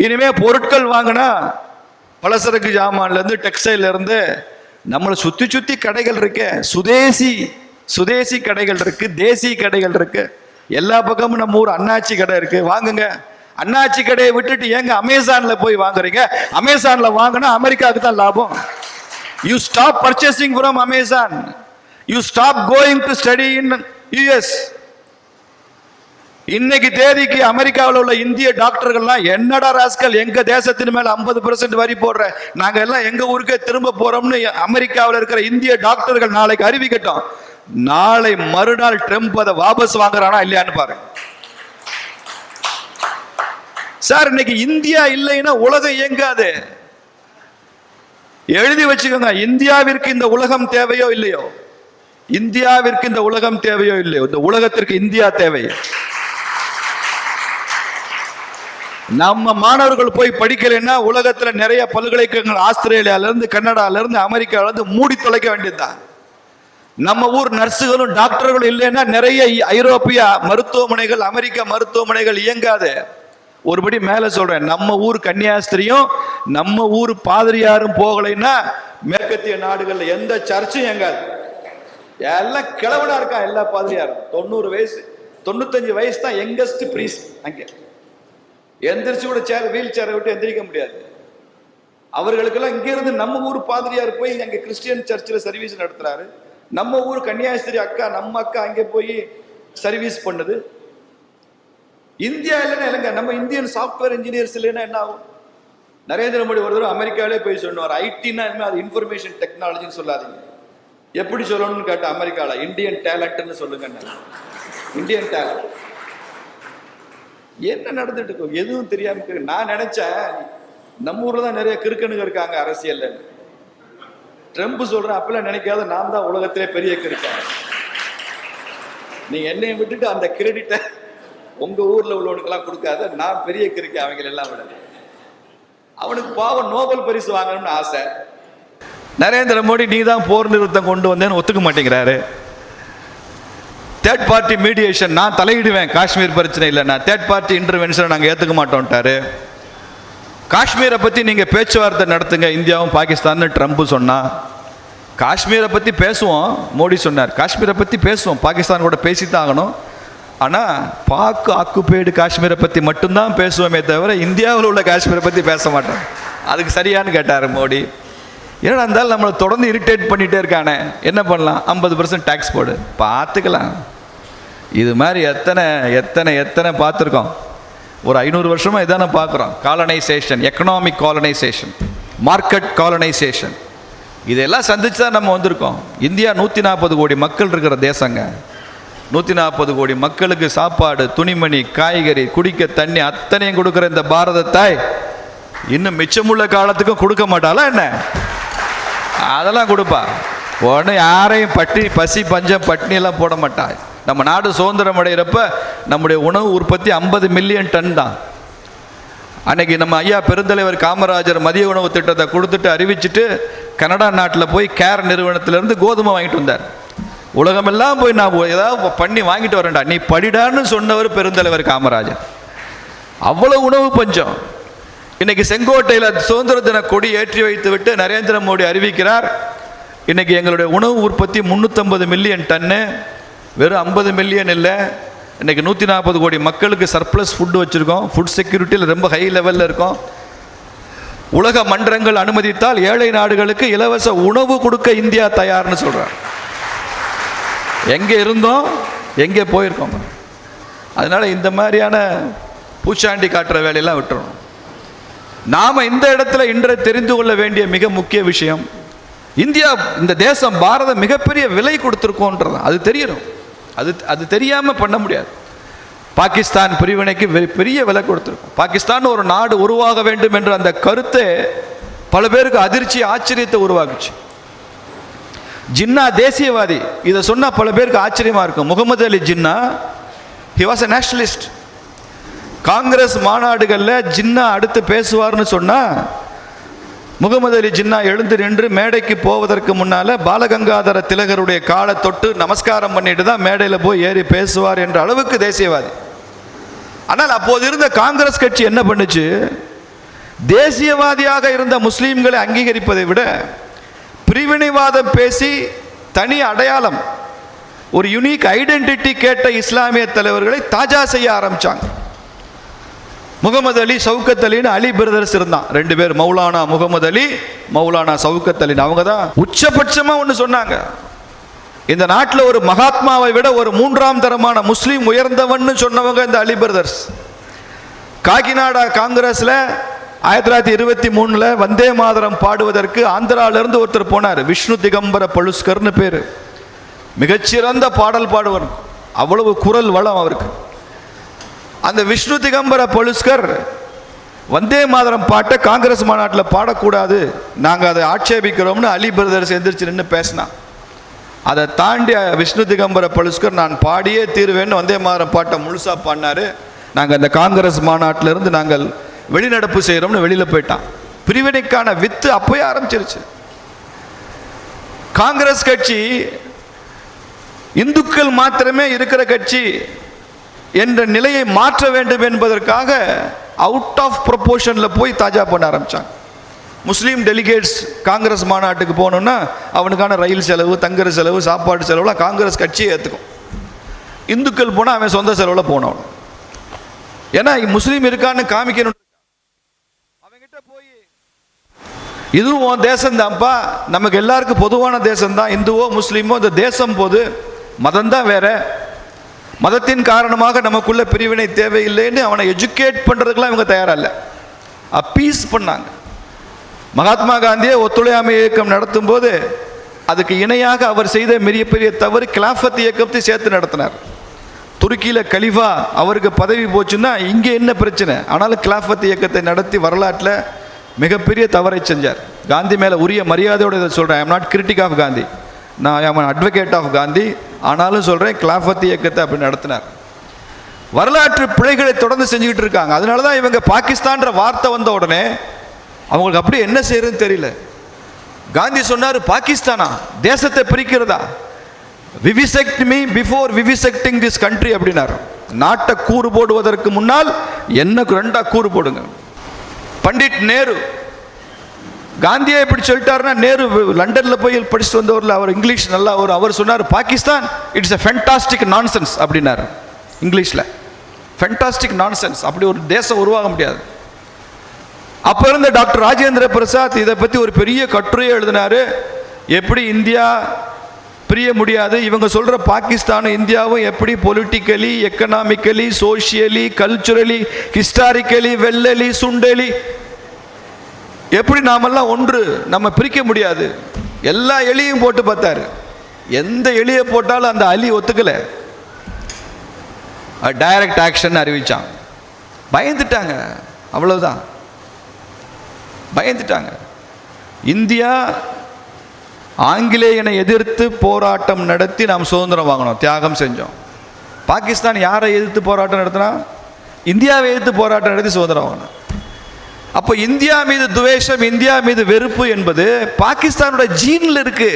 இனிமே பொருட்கள் வாங்கினா பலசரக்கு ஜாமான்ல இருந்து டெக்ஸ்டைல இருந்து நம்மளை சுத்தி சுத்தி கடைகள் இருக்கு. சுதேசி கடைகள் இருக்கு, தேசி கடைகள் இருக்கு. எல்லா பக்கமும் நம்ம ஊர் அண்ணாச்சி கடை இருக்கு, வாங்குங்க. அண்ணாச்சி கடையை விட்டுட்டு ஏங்க அமேசான்ல போய் வாங்குறீங்க? அமேசான்ல வாங்கினா அமெரிக்காவுக்கு தான் லாபம். You stop purchasing from Amazon. You stop going to study in US. இன்னைக்கு தேதிக்கு அமெரிக்காவில் உள்ள இந்திய டாக்டர்கள்லாம் என்னடா ராஸ்கல், எங்க தேசத்தின் மேல 50% வரி போடுற, நாங்க எல்லாம் எங்க ஊருக்கே திரும்ப போறோம்னு அமெரிக்காவில் இருக்கிற இந்திய டாக்டர்கள் நாளைக்கு அறிவிக்கட்டும். நாளை மறுநாள் ட்ரம்ப் அதை வாபஸ் வாங்குறானா இல்லையான்னு பாருங்க. சார், இன்னைக்கு இந்தியா இல்லைன்னா உலகம் இயங்காது. எழுதி வச்சுக்கோங்க. இந்தியாவிற்கு இந்த உலகம் தேவையோ இல்லையோ, இந்தியாவிற்கு இந்த உலகம் தேவையோ இல்லையோ, இந்த உலகத்திற்கு இந்தியா தேவை. நம்ம மாணவர்கள் போய் படிக்கலைன்னா உலகத்துல நிறைய பல்கலைக்கழகங்கள் ஆஸ்திரேலியால இருந்து, கனடால இருந்து, அமெரிக்கால இருந்து மூடி தொலைக்க வேண்டியதுதான். நம்ம ஊர் நர்ஸுகளும் டாக்டர்களும் இல்லைன்னா நிறைய ஐரோப்பிய மருத்துவமனைகள், அமெரிக்க மருத்துவமனைகள் இயங்காது. ஒருபடி மேல சொல்றேன், நம்ம ஊர் கன்னியாஸ்திரியும் நம்ம ஊர் பாதிரியாரும் போகலைன்னா மேற்கத்திய நாடுகள்ல எந்த சர்ச்சும் இயங்காது. எல்லாம் கிழவனா இருக்கா எல்லா பாதிரியாரும். 90 வயசு 95 வயசு தான் யங்கஸ்ட் பிரீஸ்ட். அங்க எந்திரிச்சு கூட வீல் சேரை விட்டு எந்திரிக்க முடியாது. அவர்களுக்கெல்லாம் இங்கிருந்து நம்ம ஊர் பாதிரியார் போய் அங்கே கிறிஸ்டியன் சர்ச்சில் சர்வீஸ் நடத்துறாரு. நம்ம ஊர் கன்னியாஸ்திரி அக்கா, நம்ம அக்கா அங்கே போய் சர்வீஸ் பண்ணுது. இந்தியா இல்லைன்னா இல்லைங்க, நம்ம இந்தியன் சாஃப்ட்வேர் இன்ஜினியர்ஸ் இல்லைன்னா என்ன ஆகும்? நரேந்திர மோடி ஒரு தடவை அமெரிக்காவிலே போய் சொன்னார், ஐடினா அது இன்ஃபர்மேஷன் டெக்னாலஜின்னு சொல்லாதீங்க. எப்படி சொல்லணும்னு கேட்ட அமெரிக்காவில், இந்தியன் டேலண்ட்னு சொல்லுங்க. இந்தியன் டேலண்ட் என்ன நடந்துட்டு இருக்கும் எதுவும் தெரியாம. நான் நினைச்சேன் நம்ம ஊர்ல தான் நிறைய கிறுக்கனுங்க இருக்காங்க அரசியல்ல. ட்ரம்ப் சொல்றேன் அப்பெல்லாம் நினைக்காத, நான் தான் உலகத்திலே பெரிய கிறுக்கன். நீங்க என்னைய விட்டுட்டு அந்த கிரெடிட்டை உங்க ஊர்ல உள்ளவனுக்கெல்லாம் கொடுக்காத, நான் பெரிய கிறுக்கன் அவங்க எல்லாம் விட. அவனுக்கு பாவம் நோபல் பரிசு வாங்கணும்னு ஆசை. நரேந்திர மோடி நீ தான் போர் நிறுத்தம் கொண்டு வந்தேன்னு ஒத்துக்க மாட்டேங்கிறாரு. தேர்ட் பார்ட்டி மீடியேஷன், நான் தலையிடுவேன் காஷ்மீர் பிரச்சனை இல்லை, நான் தேர்ட் பார்ட்டி இன்டர்வென்ஷனை நாங்கள் ஏற்றுக்க மாட்டோம்ட்டாரு. காஷ்மீரை பற்றி நீங்கள் பேச்சுவார்த்தை நடத்துங்க இந்தியாவும் பாகிஸ்தான் ட்ரம்ப் சொன்னா. காஷ்மீரை பற்றி பேசுவோம், மோடி சொன்னார் காஷ்மீரை பற்றி பேசுவோம், பாகிஸ்தான் கூட பேசித்தான் ஆகணும். ஆனால் பாக்கு ஆக்குபைடு காஷ்மீரை பற்றி மட்டும்தான் பேசுவோமே தவிர இந்தியாவில் உள்ள காஷ்மீரை பற்றி பேச மாட்டோம். அதுக்கு சரியானு கேட்டார் மோடி. ஏன்னா இருந்தாலும் நம்மளை தொடர்ந்து இரிட்டேட் பண்ணிகிட்டே இருக்கானே, என்ன பண்ணலாம்? 50% டேக்ஸ் போடு, பார்த்துக்கலாம். இது மாதிரி எத்தனை எத்தனை எத்தனை பார்த்துருக்கோம். ஒரு 500 வருஷமாக இதான பார்க்குறோம். Colonisation, economic colonisation, market colonisation, இதெல்லாம் சந்திச்சு தான் நம்ம வந்திருக்கோம். இந்தியா 140 கோடி மக்கள் இருக்கிற தேசங்க. 140 கோடி மக்களுக்கு சாப்பாடு, துணிமணி, காய்கறி, குடிக்க தண்ணி அத்தனையும் கொடுக்குற இந்த பாரத தாய் இன்னும் மிச்சமுள்ள காலத்துக்கும் கொடுக்க மாட்டாளா என்ன? அதெல்லாம் கொடுப்பா. உடனே யாரையும் பசி பஞ்சம் பட்டினியெல்லாம் போட மாட்டா. நம்ம நாடு சுதந்திரம் அடைகிறப்ப நம்முடைய உணவு உற்பத்தி 50 மில்லியன் டன் தான். அன்னைக்கு நம்ம ஐயா பெருந்தலைவர் காமராஜர் மதிய உணவு திட்டத்தை கொடுத்துட்டு அறிவிச்சுட்டு கனடா நாட்டில் போய் கேர் நிறுவனத்திலேருந்து கோதுமை வாங்கிட்டு வந்தார். உலகமெல்லாம் போய் நான் ஏதாவது பண்ணி வாங்கிட்டு வரேன்டா, நீ படிடான்னு சொன்னவர் பெருந்தலைவர் காமராஜர். அவ்வளோ உணவு பஞ்சம். இன்னைக்கு செங்கோட்டையில் சுதந்திர தின கொடி ஏற்றி வைத்து விட்டு நரேந்திர மோடி அறிவிக்கிறார், இன்னைக்கு எங்களுடைய உணவு உற்பத்தி 350 மில்லியன் டன்னு. வெறும் 50 மில்லியன் இல்லை, இன்னைக்கு 140 கோடி மக்களுக்கு சர்ப்ளஸ் ஃபுட் வச்சுருக்கோம். ஃபுட் செக்யூரிட்டியில் ரொம்ப ஹை லெவலில் இருக்கும். உலக மன்றங்கள் அனுமதித்தால் ஏழை நாடுகளுக்கு இலவச உணவு கொடுக்க இந்தியா தயார்னு சொல்கிறார். எங்கே இருந்தோம் எங்கே போயிருக்கோம். அதனால் இந்த மாதிரியான பூச்சாண்டி காட்டுற வேலையெல்லாம் விட்டுறோம். நாம் இந்த இடத்துல இன்றை தெரிந்து கொள்ள வேண்டிய மிக முக்கிய விஷயம், இந்தியா, இந்த தேசம், பாரதம் மிகப்பெரிய விலை கொடுத்துருக்கோன்றது அது தெரியணும். அது தெரியாமல் பண்ண முடியாது. பாகிஸ்தான் பிரிவினைக்கு பெரிய விலை கொடுத்துருக்கோம். பாகிஸ்தான் ஒரு நாடு உருவாக வேண்டும் என்ற அந்த கருத்தை பல பேருக்கு அதிர்ச்சி ஆச்சரியத்தை உருவாக்குச்சு. ஜின்னா தேசியவாதி, இதை சொன்னால் பல பேருக்கு ஆச்சரியமாக இருக்கும். Muhammad Ali Jinnah, he was a nationalist. Congress மாநாடுகளில் ஜின்னா அடுத்து பேசுவார்னு சொன்னால் முகமது அலி ஜின்னா எழுந்து நின்று மேடைக்கு போவதற்கு முன்னால் பாலகங்காதர திலகருடைய காலை தொட்டு நமஸ்காரம் பண்ணிட்டு தான் மேடையில் போய் ஏறி பேசுவார் என்ற அளவுக்கு தேசியவாதி. ஆனால் அப்போது இருந்த காங்கிரஸ் கட்சி என்ன பண்ணுச்சு? தேசியவாதியாக இருந்த முஸ்லீம்களை அங்கீகரிப்பதை விட பிரிவினைவாதம் பேசி தனி அடையாளம், ஒரு யூனிக் ஐடென்டிட்டி கேட்ட இஸ்லாமிய தலைவர்களை தாஜா செய்ய ஆரம்பித்தாங்க. முகமது அலி, சவுக்கத் அலின்னு அலி பிரதர்ஸ் இருந்தான், 2 பேர், மௌலானா முகமது அலி, மௌலானா சவுக்கத் அலின்னு. அவங்க தான் உச்சபட்சமாக ஒன்று சொன்னாங்க, இந்த நாட்டில் ஒரு மகாத்மாவை விட ஒரு 3ஆம் தரமான முஸ்லீம் உயர்ந்தவன்னு சொன்னவங்க இந்த அலி பிரதர்ஸ். காக்கிநாடா காங்கிரஸில் 1923 வந்தே மாதரம் பாடுவதற்கு ஆந்திராவிலிருந்து ஒருத்தர் போனார், விஷ்ணு திகம்பர பலுஸ்கர்னு பேர். மிகச்சிறந்த பாடல் பாடுவர், அவ்வளவு குரல் வளம் அவருக்கு. அந்த விஷ்ணு திகம்பர பலுஸ்கர் வந்தே மாதரம் பாட்டை காங்கிரஸ் மாநாட்டில் பாடக்கூடாது, நாங்கள் அதை ஆட்சேபிக்கிறோம்னு அலி பிரதர்ஸ் எந்திரிச்சு நின்று பேசினா. அதை தாண்டி விஷ்ணு திகம்பர பலுஸ்கர் நான் பாடியே தீர்வேன்னு வந்தே மாதரம் பாட்டை முழுசாக பாடினார். நாங்கள் அந்த காங்கிரஸ் மாநாட்டிலிருந்து நாங்கள் வெளிநடப்பு செய்கிறோம்னு வெளியில் போயிட்டான். பிரிவினைக்கான வித்து அப்போயே ஆரம்பிச்சிருச்சு. காங்கிரஸ் கட்சி இந்துக்கள் மாத்திரமே இருக்கிற கட்சி என்ற நிலையை மாற்ற வேண்டும் என்பதற்காக அவுட் ஆஃப் ப்ரொபோர்ஷனில் போய் தாஜா பண்ண ஆரம்பித்தாங்க. முஸ்லீம் டெலிகேட்ஸ் காங்கிரஸ் மாநாட்டுக்கு போகணுன்னா அவனுக்கான ரயில் செலவு, தங்குற செலவு, சாப்பாடு செலவுலாம் காங்கிரஸ் கட்சியை ஏற்றுக்கும். இந்துக்கள் போனால் அவன் சொந்த செலவில் போனவன். ஏன்னா முஸ்லீம் இருக்கான்னு காமிக்கணும். அவங்ககிட்ட போய் இதுவும் உன் தேசம்தான்ப்பா, நமக்கு எல்லாருக்கும் பொதுவான தேசம்தான், இந்துவோ முஸ்லீமோ இந்த தேசம் போது, மதம்தான் வேற, மதத்தின் காரணமாக நமக்குள்ள பிரிவினை தேவையில்லைன்னு அவனை எஜுகேட் பண்ணுறதுக்கெல்லாம் இவங்க தயாராக இல்லை. அப்பீஸ் பண்ணாங்க. மகாத்மா காந்தியை ஒத்துழையாமை இயக்கம் நடத்தும் போது அதுக்கு இணையாக அவர் செய்த மிகப்பெரிய தவறு கிலாஃபத் இயக்கத்தை சேர்த்து நடத்தினார். துருக்கியில் கலிஃபா அவருக்கு பதவி போச்சுன்னா இங்கே என்ன பிரச்சனை, ஆனாலும் கிலாஃபத் இயக்கத்தை நடத்தி வரலாற்றில் மிகப்பெரிய தவறை செஞ்சார். காந்தி மேலே உரிய மரியாதையோடு இதை சொல்கிறேன். I am not critic of Gandhi, நான் I am advocate of Gandhi. ஆனாலும் சொல்கிறேன், கிலாஃபத் இயக்கத்தை அப்படி நடத்தினார். வரலாற்று பிழைகளை தொடர்ந்து செஞ்சுக்கிட்டு இருக்காங்க. அதனால தான் இவங்க பாகிஸ்தான்ற வார்த்தை வந்த உடனே அவங்களுக்கு அப்படி என்ன செய்யறதுன்னு தெரியல. காந்தி சொன்னார், பாகிஸ்தானா தேசத்தை பிரிக்கிறதா, விவிசெக்ட் மீ பிஃபோர் விவிசெக்டிங் திஸ் கண்ட்ரி அப்படின்னார். நாட்டை கூறு போடுவதற்கு முன்னால் என்ன ரெண்டா கூறு போடுங்க. பண்டிட் நேரு காந்தியை எப்படி சொல்லிட்டாருன்னா, நேரு லண்டனில் போய் படிச்சுட்டு வந்தவரில் அவர் இங்கிலீஷ் நல்லா அவர் சொன்னார், Pakistan it's a fantastic nonsense அப்படின்னார் இங்கிலீஷில். ஃபென்டாஸ்டிக் நான்சென்ஸ், அப்படி ஒரு தேசம் உருவாக முடியாது. அப்போ இருந்த டாக்டர் ராஜேந்திர பிரசாத் இதை பற்றி ஒரு பெரிய கட்டுரையை எழுதினார். எப்படி இந்தியா பிரிய முடியாது, இவங்க சொல்கிற பாகிஸ்தானும் இந்தியாவும் எப்படி politically, economically, socially, culturally, historically, வெள்ளலி, சுண்டலி, எப்படி நாமெல்லாம் ஒன்று, நம்ம பிரிக்க முடியாது. எல்லா எலியும் போட்டு பார்த்தாரு, எந்த எலியை போட்டாலும் அந்த அலி ஒத்துக்கலை. Direct action அறிவிச்சான். பயந்துட்டாங்க, அவ்வளவுதான், பயந்துட்டாங்க. இந்தியா ஆங்கிலேயனை எதிர்த்து போராட்டம் நடத்தி நாம் சுதந்திரம் வாங்கினோம், தியாகம் செஞ்சோம். பாகிஸ்தான் யாரை எதிர்த்து போராட்டம் நடத்தினா, இந்தியாவை எதிர்த்து போராட்டம் நடத்தி சுதந்திரம் வாங்கினோம். அப்போ இந்தியா மீது துவேஷம், இந்தியா மீது வெறுப்பு என்பது பாகிஸ்தானோட ஜீன்ல இருக்கு,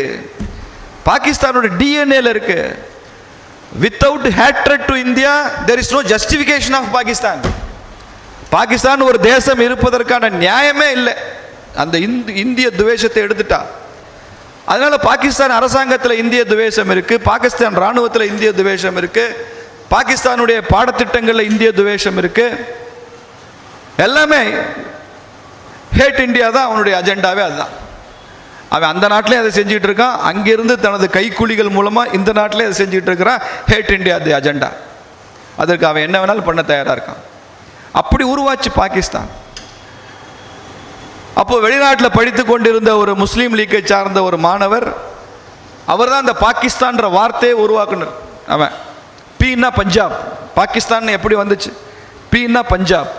பாகிஸ்தானோட டிஎன்ஏல இருக்கு. Without hatred to India there is no justification of Pakistan. Pakistan ஒரு தேசம் இருப்பதற்கான நியாயமே இல்லை, அந்த இந்திய துவேஷத்தை எடுத்துட்டா. அதனால பாகிஸ்தான் அரசாங்கத்தில் இந்திய துவேஷம் இருக்கு, பாகிஸ்தான் இராணுவத்தில் இந்திய துவேஷம் இருக்கு, பாகிஸ்தானுடைய பாடத்திட்டங்களில் இந்திய துவேஷம் இருக்கு. எல்லாமே ஹேட் இந்தியா தான் அவனுடைய அஜெண்டாவே. அதுதான் அவன் அந்த நாட்டிலே அதை செஞ்சுட்டு இருக்கான், அங்கிருந்து தனது கைக்கூலிகள் மூலமாக இந்த நாட்டிலே அதை செஞ்சுட்டு இருக்கிறான். Hate India the agenda. அதற்கு அவன் என்ன வேணாலும் பண்ண தயாராக இருக்கான். அப்படி உருவாச்சு பாகிஸ்தான். அப்போ வெளிநாட்டில் படித்து கொண்டிருந்த ஒரு முஸ்லீம் லீக்கை சார்ந்த ஒரு மாணவர், அவர் தான் அந்த பாகிஸ்தான்ற வார்த்தையை உருவாக்குனர். அவன் பீன்னா பஞ்சாப், பாகிஸ்தான் எப்படி வந்துச்சு, பீன்னா பஞ்சாப்,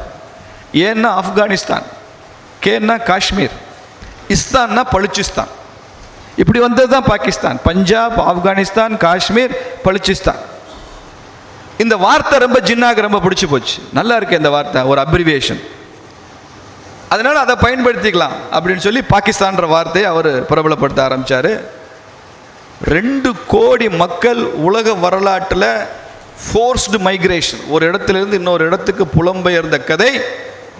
ஏன்னா ஆப்கானிஸ்தான், கேன்னா காஷ்மீர், இஸ்தான்னா பலுச்சிஸ்தான், இப்படி வந்தது தான் பாகிஸ்தான். பஞ்சாப், ஆப்கானிஸ்தான், காஷ்மீர், பலுச்சிஸ்தான். இந்த வார்த்தை ரொம்ப ஜின்னாக்கு ரொம்ப பிடிச்சி போச்சு. நல்லா இருக்கு இந்த வார்த்தை, ஒரு அப்ரிவியேஷன், அதனால அதை பயன்படுத்திக்கலாம் அப்படின்னு சொல்லி பாகிஸ்தான்ற வார்த்தையை அவர் பிரபலப்படுத்த ஆரம்பித்தார். 2 கோடி மக்கள் உலக வரலாற்றில் ஃபோர்ஸ்டு மைக்ரேஷன், ஒரு இடத்துலேருந்து இன்னொரு இடத்துக்கு புலம்பெயர்ந்த கதை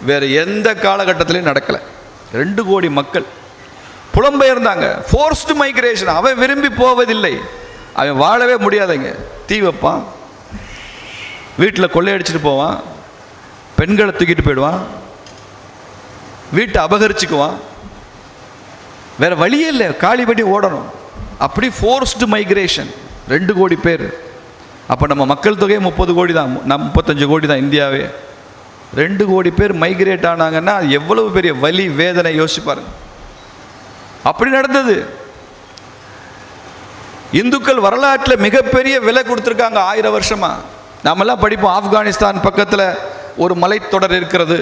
வேறு எந்த காலகட்டத்திலையும் நடக்கலை. 2 கோடி மக்கள் புலம்பெயர்ந்தாங்க. Forced migration. அவன் விரும்பி போவதில்லை, அவன் வாழவே முடியாதுங்க. தீ வைப்பான், வீட்டில் கொள்ளையடிச்சிட்டு போவான், பெண்களை தூக்கிட்டு போயிடுவான், வீட்டை அபகரிச்சுக்குவான், வேற வழியே இல்லை, காலி பண்ணி ஓடணும். அப்படி ஃபோர்ஸ்டு மைக்ரேஷன். 2 கோடி பேர். அப்போ நம்ம மக்கள் தொகை 30 கோடி தான், 35 கோடி தான் இந்தியாவே. 2 கோடி பேர் மைக்ரேட் ஆனாங்கன்னா எவ்வளவு பெரிய வலி வேதனை யோசிச்சு பாருங்க. அப்படி நடந்தது. இந்துக்கள் வரலாற்றில் மிகப்பெரிய விலை கொடுத்துருக்காங்க 1000 வருஷமா. நாமெல்லாம் படிப்போம், ஆப்கானிஸ்தான் பக்கத்தில் ஒரு மலைத்தொடர் இருக்கிறது,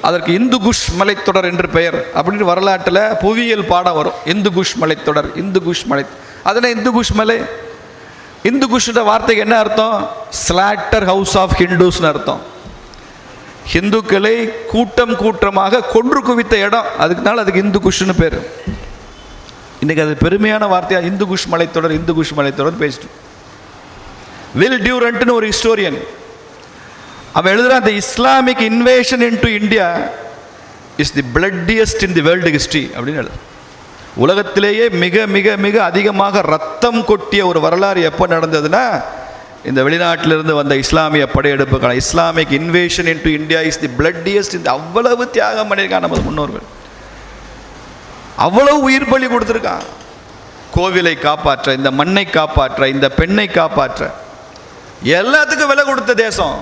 அதற்கு இந்து குஷ் மலைத்தொடர் என்று பெயர் அப்படின்னு வரலாற்றில் புவியியல் பாடம் வரும். இந்து குஷ் மலைத்தொடர், இந்து குஷ் மலை. அதில் இந்து குஷ் மலை, இந்து குஷ்ன்ற வார்த்தைக்கு என்ன அர்த்தம், ஸ்லாட்டர் ஹவுஸ் ஆஃப் ஹிந்துஸ்னு அர்த்தம். ஹிந்துக்களை கூட்டம் கூட்டமாக கொன்று குவித்த இடம், அதுக்கு இந்து குஷ்னு பேர். இன்னைக்கு அது பெருமையான வார்த்தையாக இந்து குஷ் மலைத்தொடர், இந்து குஷ் மலைத்தொடர் பேசிட்டு. வில் டியூரண்ட்னு ஒரு ஹிஸ்டோரியன், அவன் எழுதுறான், the Islamic invasion into India is the bloodiest in the world history அப்படின்னு எழுது. உலகத்திலேயே மிக மிக மிக அதிகமாக ரத்தம் கொட்டிய ஒரு வரலாறு எப்போ நடந்ததுன்னா, இந்த வெளிநாட்டிலிருந்து வந்த இஸ்லாமிய படையெடுப்புக்கான Islamic invasion into India is the bloodiest. இந்த அவ்வளவு தியாகம் பண்ணியிருக்காங்க நமது முன்னோர்கள். அவ்வளவு உயிர் பலி கொடுத்துருக்கான். கோவிலை காப்பாற்ற, இந்த மண்ணை காப்பாற்ற, இந்த பெண்ணை காப்பாற்ற, எல்லாத்துக்கும் விலை கொடுத்த தேசம்.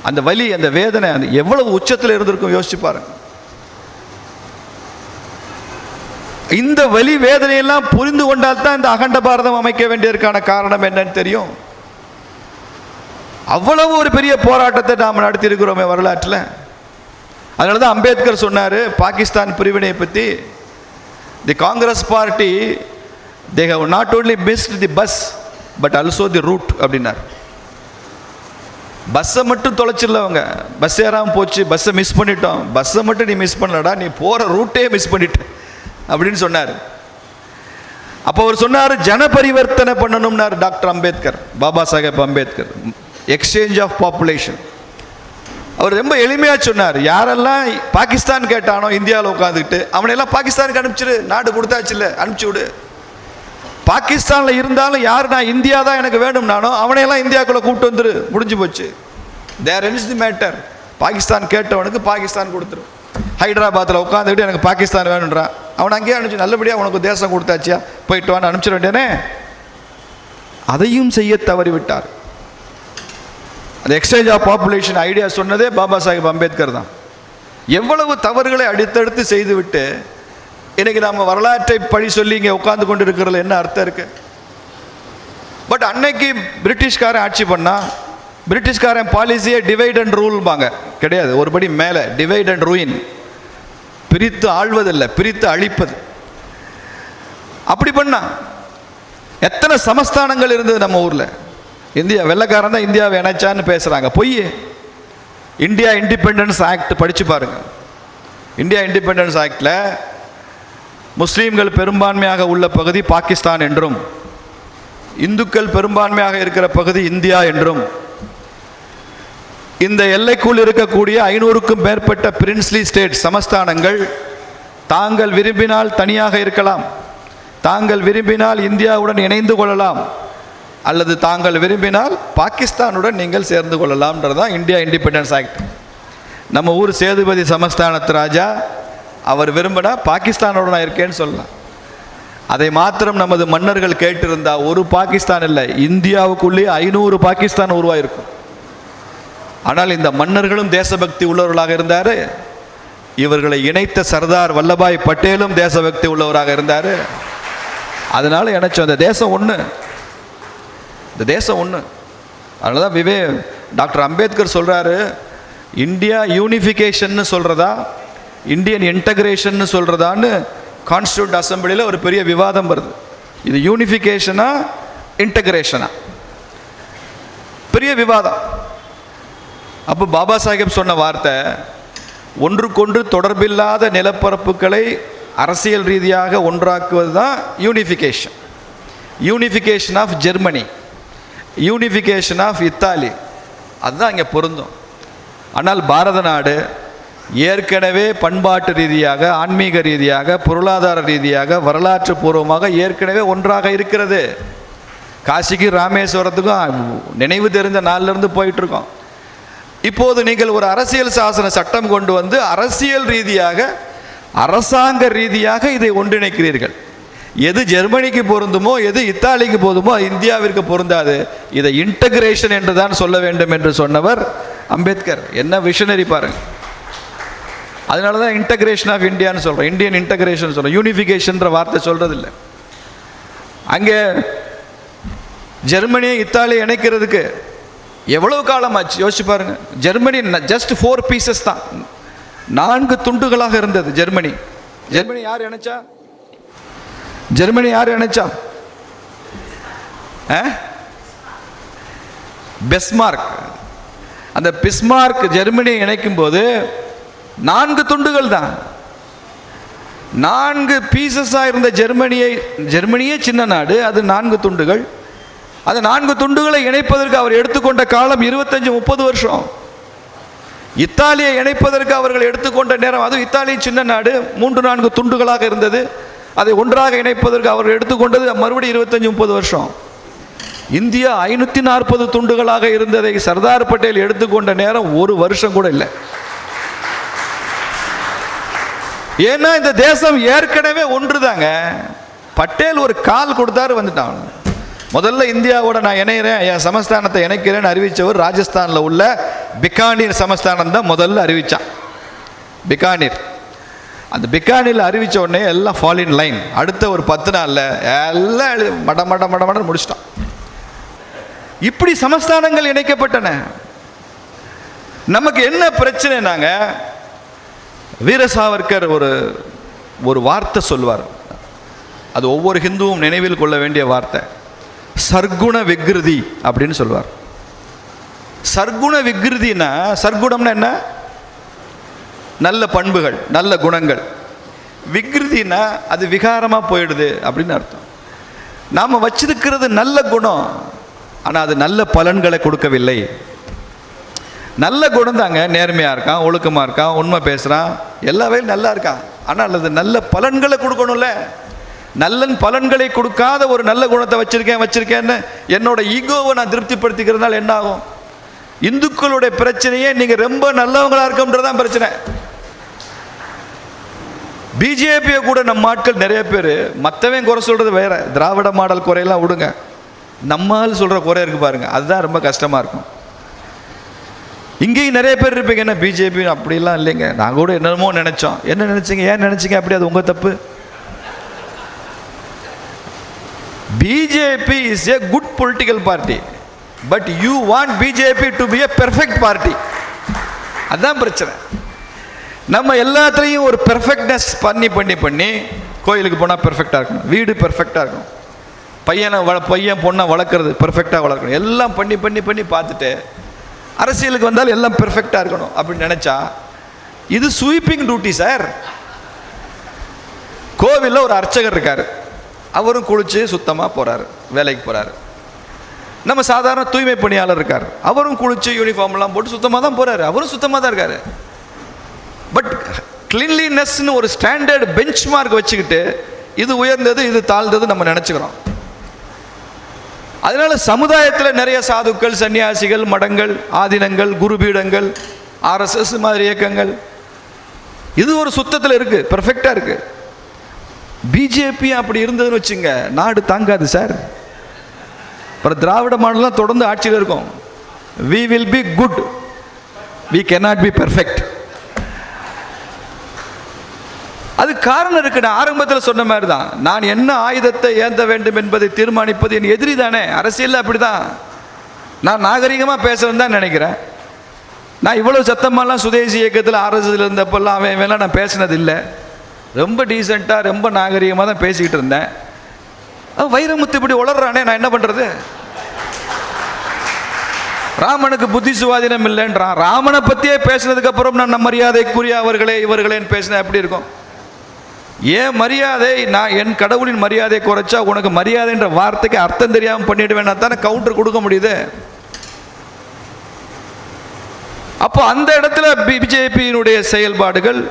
அந்த வலி, அந்த வேதனை, அந்த எவ்வளவு உச்சத்தில் இருந்திருக்கும் யோசிச்சு பாருங்க. இந்த வலி வேதனையெல்லாம் புரிந்து கொண்டால் தான் இந்த அகண்ட பாரதம் அமைக்க வேண்டியதற்கான காரணம் என்னன்னு தெரியும். அவ்வளவு ஒரு பெரிய போராட்டத்தை நாம் நடத்தி இருக்கிறோமே வரலாற்றில். அதனால தான் அம்பேத்கர் சொன்னார் பாகிஸ்தான் பிரிவினை பற்றி, the Congress party they have not only missed the bus but also the route அப்படின்னார். பஸ்ஸை மட்டும் தொலைச்சிடல அவங்க, பஸ் ஏறாமல் போச்சு, பஸ்ஸை மிஸ் பண்ணிட்டோம், பஸ்ஸை மட்டும் நீ மிஸ் பண்ணலடா, நீ போகிற ரூட்டே மிஸ் பண்ணிட்ட அப்படின்னு சொன்னார். அப்போ அவர் சொன்னார் ஜன பரிவர்த்தனை பண்ணணும்னார் doctor Ambedkar, Baba Saheb Ambedkar, exchange of population. அவர் ரொம்ப எளிமையாக சொன்னார், யாரெல்லாம் பாகிஸ்தான் கேட்டானோ இந்தியாவில் உட்காந்துக்கிட்டு அவனையெல்லாம் பாகிஸ்தானுக்கு அனுப்பிச்சிரு, நாடு கொடுத்தாச்சு இல்லை, அனுப்பிச்சி விடு. பாகிஸ்தானில் இருந்தாலும் யார் நான் இந்தியா தான் எனக்கு வேணும்னானோ அவனையெல்லாம் இந்தியாவுக்குள்ளே கூப்பிட்டு வந்துரு, முடிஞ்சு போச்சு. There ends the matter. Pakistan கேட்டவனுக்கு பாகிஸ்தான் கொடுத்துரும். ஹைதராபாத்தில் உட்காந்துக்கிட்டு எனக்கு பாகிஸ்தான் வேணுன்றான், அவனை அங்கேயே அனுப்பிச்சு நல்லபடியாக உனக்கு தேசம் கொடுத்தாச்சியா போயிட்டு வான்னு அனுப்பிச்சிட வேண்டியானே. அதையும் செய்ய தவறிவிட்டார். அந்த எக்ஸ்சேஞ்ச் ஆஃப் பாப்புலேஷன் ஐடியா சொன்னதே பாபா சாஹேப் அம்பேத்கர் தான். எவ்வளவு தவறுகளை அடுத்தடுத்து செய்துவிட்டு இன்னைக்கு நம்ம வரலாற்றை பழி சொல்லி இங்கே உட்கார்ந்து கொண்டு இருக்கிறதுல என்ன அர்த்தம் இருக்கு? பட் அன்னைக்கு பிரிட்டிஷ்காரன் ஆட்சி பண்ணா, பிரிட்டிஷ்காரன் பாலிசியே டிவைட் அண்ட் ரூல்பாங்க, கிடையாது, ஒருபடி மேலே டிவைட் அண்ட் ரூயின், பிரித்து ஆள்வதில்லை, பிரித்து அழிப்பது. அப்படி பண்ணா எத்தனை சமஸ்தானங்கள் இருந்தது நம்ம ஊரில். இந்தியா வெள்ளைக்காரன் தான் இந்தியாவை இணைச்சான்னு பேசுகிறாங்க, பொய். இந்தியா இண்டிபெண்டன்ஸ் ஆக்ட் படித்து பாருங்க. இந்தியா இண்டிபெண்டன்ஸ் ஆக்டில் முஸ்லீம்கள் பெரும்பான்மையாக உள்ள பகுதி பாகிஸ்தான் என்றும், இந்துக்கள் பெரும்பான்மையாக இருக்கிற பகுதி இந்தியா என்றும், இந்த எல்லைக்குள் இருக்கக்கூடிய 500க்கும் மேற்பட்ட பிரின்ஸ்லி ஸ்டேட் சமஸ்தானங்கள் தாங்கள் விரும்பினால் தனியாக இருக்கலாம், தாங்கள் விரும்பினால் இந்தியாவுடன் இணைந்து கொள்ளலாம், அல்லது தாங்கள் விரும்பினால் பாகிஸ்தானுடன் நீங்கள் சேர்ந்து கொள்ளலாம்ன்றதான் இந்தியா இண்டிபெண்டன்ஸ் ஆக்ட். நம்ம ஊர் சேதுபதி சமஸ்தானத்து ராஜா அவர் விரும்பினா பாகிஸ்தானோட நான் இருக்கேன்னு சொல்லலாம். அதை மாத்திரம் நமது மன்னர்கள் கேட்டிருந்தா ஒரு பாகிஸ்தான் இல்லை, இந்தியாவுக்குள்ளே 500 பாகிஸ்தான் உருவாயிருக்கும். ஆனால் இந்த மன்னர்களும் தேசபக்தி உள்ளவர்களாக இருந்தார். இவர்களை இணைத்த சர்தார் வல்லபாய் பட்டேலும் தேசபக்தி உள்ளவராக இருந்தார். அதனால இணைச்சோம். அந்த தேசம் ஒன்று, இந்த தேசம் ஒன்று. அதனால தான் டாக்டர் அம்பேத்கர் சொல்கிறாரு, இந்தியா யூனிஃபிகேஷன்னு சொல்கிறதா இந்தியன் இன்டகிரேஷன் சொல்கிறதான்னு கான்ஸ்டியூண்ட் அசம்பிளியில் ஒரு பெரிய விவாதம் வருது. இது யூனிஃபிகேஷனா இன்டகிரேஷனா, பெரிய விவாதம். அப்போ பாபா சாஹேப் சொன்ன வார்த்தை, ஒன்றுக்கொன்று தொடர்பில்லாத நிலப்பரப்புகளை அரசியல் ரீதியாக ஒன்றாக்குவது தான் unification. Unification of Germany, unification of Italy, அதுதான் இங்கே பொருந்தும். ஆனால் பாரத நாடு ஏற்கனவே பண்பாட்டு ரீதியாக, ஆன்மீக ரீதியாக, பொருளாதார ரீதியாக, வரலாற்று பூர்வமாக ஏற்கனவே ஒன்றாக இருக்கிறது. காசிக்கு ராமேஸ்வரத்துக்கும் நினைவு தெரிந்த நாளிலிருந்து போயிட்டுருக்கோம். இப்போது நீங்கள் ஒரு அரசியல் சாசன சட்டம் கொண்டு வந்து அரசியல் ரீதியாக, அரசாங்க ரீதியாக இதை ஒன்றிணைக்கிறீர்கள். எது ஜெர்மனிக்கு பொருந்துமோ, எது இத்தாலிக்கு போதுமோ இந்தியாவிற்கு பொருந்தாது. இதை இன்டகிரேஷன் என்று தான் சொல்ல வேண்டும் என்று சொன்னவர் அம்பேத்கர். என்ன விஷனரி பாருங்க. அதனால தான் இன்டகிரேஷன் ஆஃப் இந்தியான்னு சொல்கிறோம், இந்தியன் இன்டகிரேஷன் சொல்கிறோம், யூனிஃபிகேஷன்ற வார்த்தை சொல்கிறதில்லை. அங்கே ஜெர்மனியை இத்தாலியை இணைக்கிறதுக்கு எவ்வளவு காலம் ஆச்சு யோசிச்சு பாருங்க. ஜெர்மனி ஜஸ்ட் 4 பீசஸ் தான், 4 துண்டுகளாக இருந்தது ஜெர்மனி. ஜெர்மனி யார் இணைச்சா? ஜெர்மனி யார் இணைச்சா? பிஸ்மார்க். அந்த பிஸ்மார்க் ஜெர்மனியை இணைக்கும் போது 4 துண்டுகள் தான், 4 பீசஸாக இருந்த ஜெர்மனியே சின்ன நாடு, அது 4 துண்டுகள். அந்த 4 துண்டுகளை இணைப்பதற்கு அவர் எடுத்துக்கொண்ட காலம் 25-30 வருஷம். இத்தாலியை இணைப்பதற்கு அவர்கள் எடுத்துக்கொண்ட நேரம், அதுவும் இத்தாலி சின்ன நாடு, 3-4 துண்டுகளாக இருந்தது. அதை ஒன்றாக இணைப்பதற்கு அவர்கள் எடுத்துக்கொண்டது மறுபடியும் 25-30 வருஷம். இந்தியா 540 துண்டுகளாக இருந்ததை சர்தார் பட்டேல் எடுத்துக்கொண்ட நேரம் 1 வருஷம் கூட இல்லை. ஏன்னா இந்த தேசம் ஏற்கனவே ஒன்றுதாங்க. பட்டேல் ஒரு கால் கொடுத்தாரு, வந்துட்டான். முதல்ல இந்தியாவோட நான் இணைகிறேன், என் சமஸ்தானத்தை இணைக்கிறேன்னு அறிவித்தவர் ராஜஸ்தானில் உள்ள பிகானீர் சமஸ்தானம் தான் முதல்ல அறிவித்தான். பிகானீர், அந்த பிகானீரில் அறிவித்த உடனே எல்லாம் ஃபால் இன் லைன். அடுத்த ஒரு 10 நாளில் எல்லாம் மட மட மட மட முடிச்சிட்டான். இப்படி சமஸ்தானங்கள் இணைக்கப்பட்டன. நமக்கு என்ன பிரச்சனைனாங்க, வீர சாவர்கர் ஒரு வார்த்தை சொல்வார், அது ஒவ்வொரு ஹிந்துவும் நினைவில் கொள்ள வேண்டிய வார்த்தை. சர்க்குண விக்ருதி அப்படின்னு சொல்வார். சர்க்குண விக்ருதினா, சர்க்குணம்னா என்ன? நல்ல பண்புகள், நல்ல குணங்கள். விக்ருதினா அது விகாரமாக போயிடுது அப்படின்னு அர்த்தம். நாம் வச்சிருக்கிறது நல்ல குணம், ஆனால் அது நல்ல பலன்களை கொடுக்கவில்லை. நல்ல குணம் தாங்க, நேர்மையாக இருக்கான், ஒழுக்கமாக இருக்கான், உண்மை பேசுகிறான், எல்லா வேலையும் நல்லா இருக்கான், ஆனால் அது நல்ல பலன்களை கொடுக்கணும்ல. நல்ல பலன்களை கொடுக்காத ஒரு நல்ல குணத்தை வச்சிருக்கேன்னு என்னோட ஈகோவை நான் திருப்திப்படுத்திக்கிறதுனால என்ன ஆகும்? இந்துக்களுடைய பிரச்சனையே நீங்க ரொம்ப நல்லவங்களா இருக்கன்றதான் பிரச்சனை. பிஜேபியை கூட நம்ம ஆட்கள் நிறைய பேர், மற்றவன் குறை சொல்றது வேற, திராவிட மாடல் குறையெல்லாம் விடுங்க, நம்மால் சொல்ற குறை இருக்கு பாருங்க, அதுதான் ரொம்ப கஷ்டமா இருக்கும். இங்கேயும் நிறைய பேர் இருப்பீங்க, என்ன பிஜேபி அப்படிலாம் இல்லைங்க, நாங்கள் கூட என்னமோ நினைச்சோம். என்ன நினைச்சீங்க, ஏன் நினைச்சீங்க அப்படி? அது உங்க தப்பு. BJP is a good political party, but you want BJP to be a perfect party. அதான் பிரச்சனை. நம்ம எல்லாத்துலேயும் ஒரு பெர்ஃபெக்ட்னஸ் பண்ணி கோயிலுக்கு போனால் பெர்ஃபெக்டாக இருக்கணும், வீடு பெர்ஃபெக்டாக இருக்கணும், பையன் பொண்ணை வளர்க்குறது பெர்ஃபெக்டாக வளர்க்கணும், எல்லாம் பண்ணி பார்த்துட்டு அரசியலுக்கு வந்தால் எல்லாம் பெர்ஃபெக்டாக இருக்கணும் அப்படின்னு நினச்சா இது ஸ்வீப்பிங் டியூட்டி சார். கோவிலில் ஒரு அர்ச்சகர் இருக்கார், அவரும் குளிச்சு சுத்தமாக போகிறாரு, வேலைக்கு போகிறாரு. நம்ம சாதாரண தூய்மை பணியாளர் இருக்கார், அவரும் குளிச்சு யூனிஃபார்ம்லாம் போட்டு சுத்தமாக தான் போகிறாரு, அவரும் சுத்தமாக தான் இருக்காரு. பட் கிளீன்லினஸ்ன்னு ஒரு ஸ்டாண்டர்ட் பெஞ்ச் மார்க் வச்சுக்கிட்டு இது உயர்ந்தது இது தாழ்ந்தது நம்ம நினச்சிக்கிறோம். அதனால சமுதாயத்தில் நிறைய சாதுக்கள், சன்னியாசிகள், மடங்கள், ஆதீனங்கள், குருபீடங்கள், RSS மாதிரி இயக்கங்கள், இது ஒரு சுத்தத்தில் இருக்குது, பெர்ஃபெக்டாக இருக்குது. பிஜேபி அப்படி இருந்ததுன்னு வச்சுங்க, நாடு தாங்காது சார். அப்புறம் திராவிட மாடலாம் தொடர்ந்து ஆட்சியில் இருக்கும். we will be good, we cannot be perfect. அது காரணம் இருக்கு. நான் ஆரம்பத்தில் சொன்ன மாதிரி தான், நான் என்ன ஆயுதத்தை ஏந்த வேண்டும் என்பதை தீர்மானிப்பது என் எதிரி தானே. அரசியல் அப்படிதான். நான் நாகரிகமாக பேசுறேன்னு தான் நினைக்கிறேன். நான் இவ்வளவு சத்தமெல்லாம் சுதேசி இயக்கத்தில் RSS இருந்தப்பெல்லாம் அவன் நான் பேசினது இல்லை. ரொம்ப டீசெண்டாக ரொம்ப நாகரிகமாக தான் பேசிக்கிட்டு இருந்தேன். வைரமுத்து இப்படி உளர்றானே, நான் என்ன பண்ணுறது? ராமனுக்கு புத்தி சுவாதீனம் இல்லைன்றான். ராமனை பற்றியே பேசினதுக்கு அப்புறம் நான் மரியாதைக்குரிய அவர்களே இவர்களேன்னு பேசினேன், எப்படி இருக்கும்? ஏன் மரியாதை, நான் என் கடவுளின் மரியாதையை குறைச்சா உனக்கு மரியாதைன்ற வார்த்தைக்கு அர்த்தம் தெரியாமல் பண்ணிடுவேன்னா தானே கவுண்டர் கொடுக்க முடியுது. அப்போ அந்த இடத்துல பிஜேபியினுடைய செயல்பாடுகள்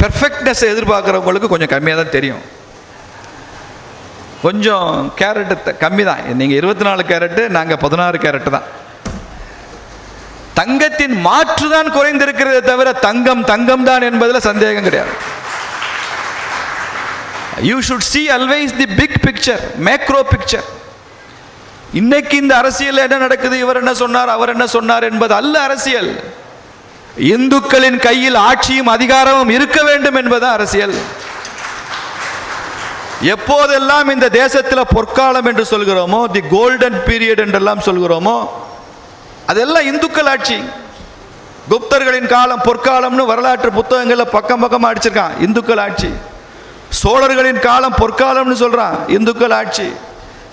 பெர்ஃபெக்ட்னஸ் எதிர்பார்க்குறவங்களுக்கு கொஞ்சம் கம்மியாக தான் தெரியும். கொஞ்சம் கேரட்டு கம்மி தான். நீங்கள் 24 கேரட்டு, நாங்கள் 16 கேரட்டு தான். தங்கத்தின் மாற்று தான் குறைந்திருக்கிறதே தவிர தங்கம் தங்கம் தான் என்பதில் சந்தேகம் கிடையாது. You should see always the big picture, macro picture. இன்னைக்கு இந்த அரசியல் என்ன நடக்குது, இவர் என்ன சொன்னார் அவர் என்ன சொன்னார் என்பது அல்ல அரசியல். இந்துக்களின் கையில் ஆட்சியும் அதிகாரமும் இருக்க வேண்டும் என்பது அரசியல். எப்போதெல்லாம் இந்த தேசத்தில் பொற்காலம் என்று சொல்கிறோமோ, தி கோல்டன் பீரியட் என்றெல்லாம் சொல்கிறோமோ, அதெல்லாம் இந்துக்கள் ஆட்சி. குப்தர்களின் காலம் பொற்காலம்னு வரலாற்று புத்தகங்களில் பக்கம் பக்கமாக அடிச்சிருக்கான், இந்துக்கள் ஆட்சி. சோழர்களின் காலம் பொற்காலம்னு சொல்றான், இந்துக்கள் ஆட்சி.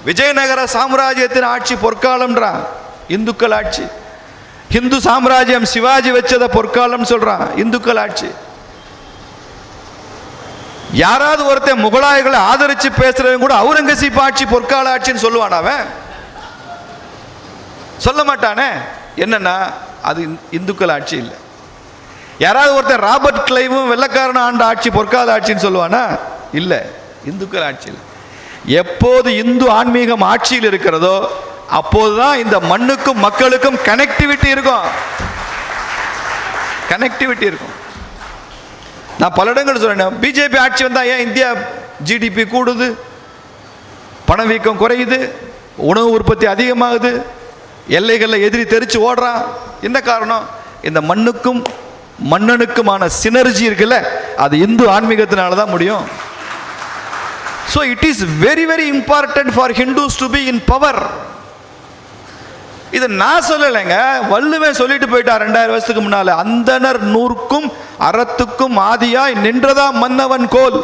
விஜயநகர சாம்ராஜ்யத்தின் ஆட்சி பொற்காலம்ன்றான், இந்துக்கள் ஆட்சி. ஹிந்து சாம்ராஜ்யம் சிவாஜி வச்சத பொற்காலம் சொல்றான், இந்துக்கள் ஆட்சி. யாராவது ஒருத்தன் முகலாயர்களை ஆதரிச்சு பேசுறவங்க கூட அவுரங்கசீப் ஆட்சி பொற்கால ஆட்சின்னு சொல்லுவான். அவன் சொல்ல மாட்டானே. என்னன்னா அது இந்துக்கள் ஆட்சி இல்லை. யாராவது ஒருத்தர் ராபர்ட் கிளைவும் வெள்ளக்காரன் ஆண்ட ஆட்சி பொற்கால ஆட்சின்னு சொல்லுவானா? இல்லை, இந்துக்கள் ஆட்சி இல்லை. எப்போது இந்து ஆன்மீகம் ஆட்சியில் இருக்கிறதோ அப்போதுதான் இந்த மண்ணுக்கும் மக்களுக்கும் கனெக்டிவிட்டி இருக்கும். கனெக்டிவிட்டி இருக்கும். நான் பல இடங்கள் சொல்றேன், பிஜேபி ஆட்சி வந்தா ஏன் இந்தியா ஜிடிபி கூடுது, பணவீக்கம் குறையுது, உணவு உற்பத்தி அதிகமாகுது, எல்லைகளில் எதிரி தெரிச்சு ஓடுறான். என்ன காரணம்? இந்த மண்ணுக்கும் மன்னனுக்குமான சினர்ஜி இருக்குல்ல, அது இந்து ஆன்மீகத்தினால தான் முடியும். So it is very very important for Hindus to be in power. இது நான் சொல்லலைங்க, வள்ளுவன் சொல்லிட்டு போயிட்டார் 2000 வருஷத்துக்கு முன்னால. அந்தனர் நூற்கும் அறத்துக்கும் ஆதியாய் நின்றதா மன்னவன் கோல்.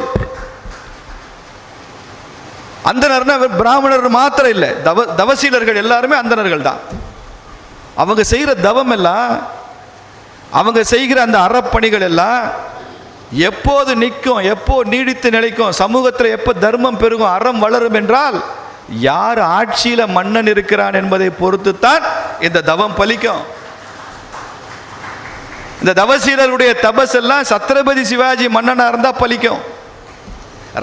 அந்தனர்னா பிராமணர் மாத்திரம் இல்லை, தவசீலர்கள் எல்லாருமே அந்தனர்கள் தான். அவங்க செய்கிற தவம் எல்லாம், அவங்க செய்கிற அந்த அறப்பணிகள் எல்லாம் எப்போது நிற்கும், எப்போ நீடித்து நிலைக்கும், சமூகத்தில் எப்போ தர்மம் பெருகும், அறம் வளரும் என்றால் யார் ஆட்சியில மன்னன் இருக்கிறான் என்பதை பொறுத்து தான் இந்த தவம் பலிக்கும். இந்த தவசீலருடைய தபஸ் எல்லாம் சத்ரபதி சிவாஜி மன்னனா இருந்தா பலிக்கும்,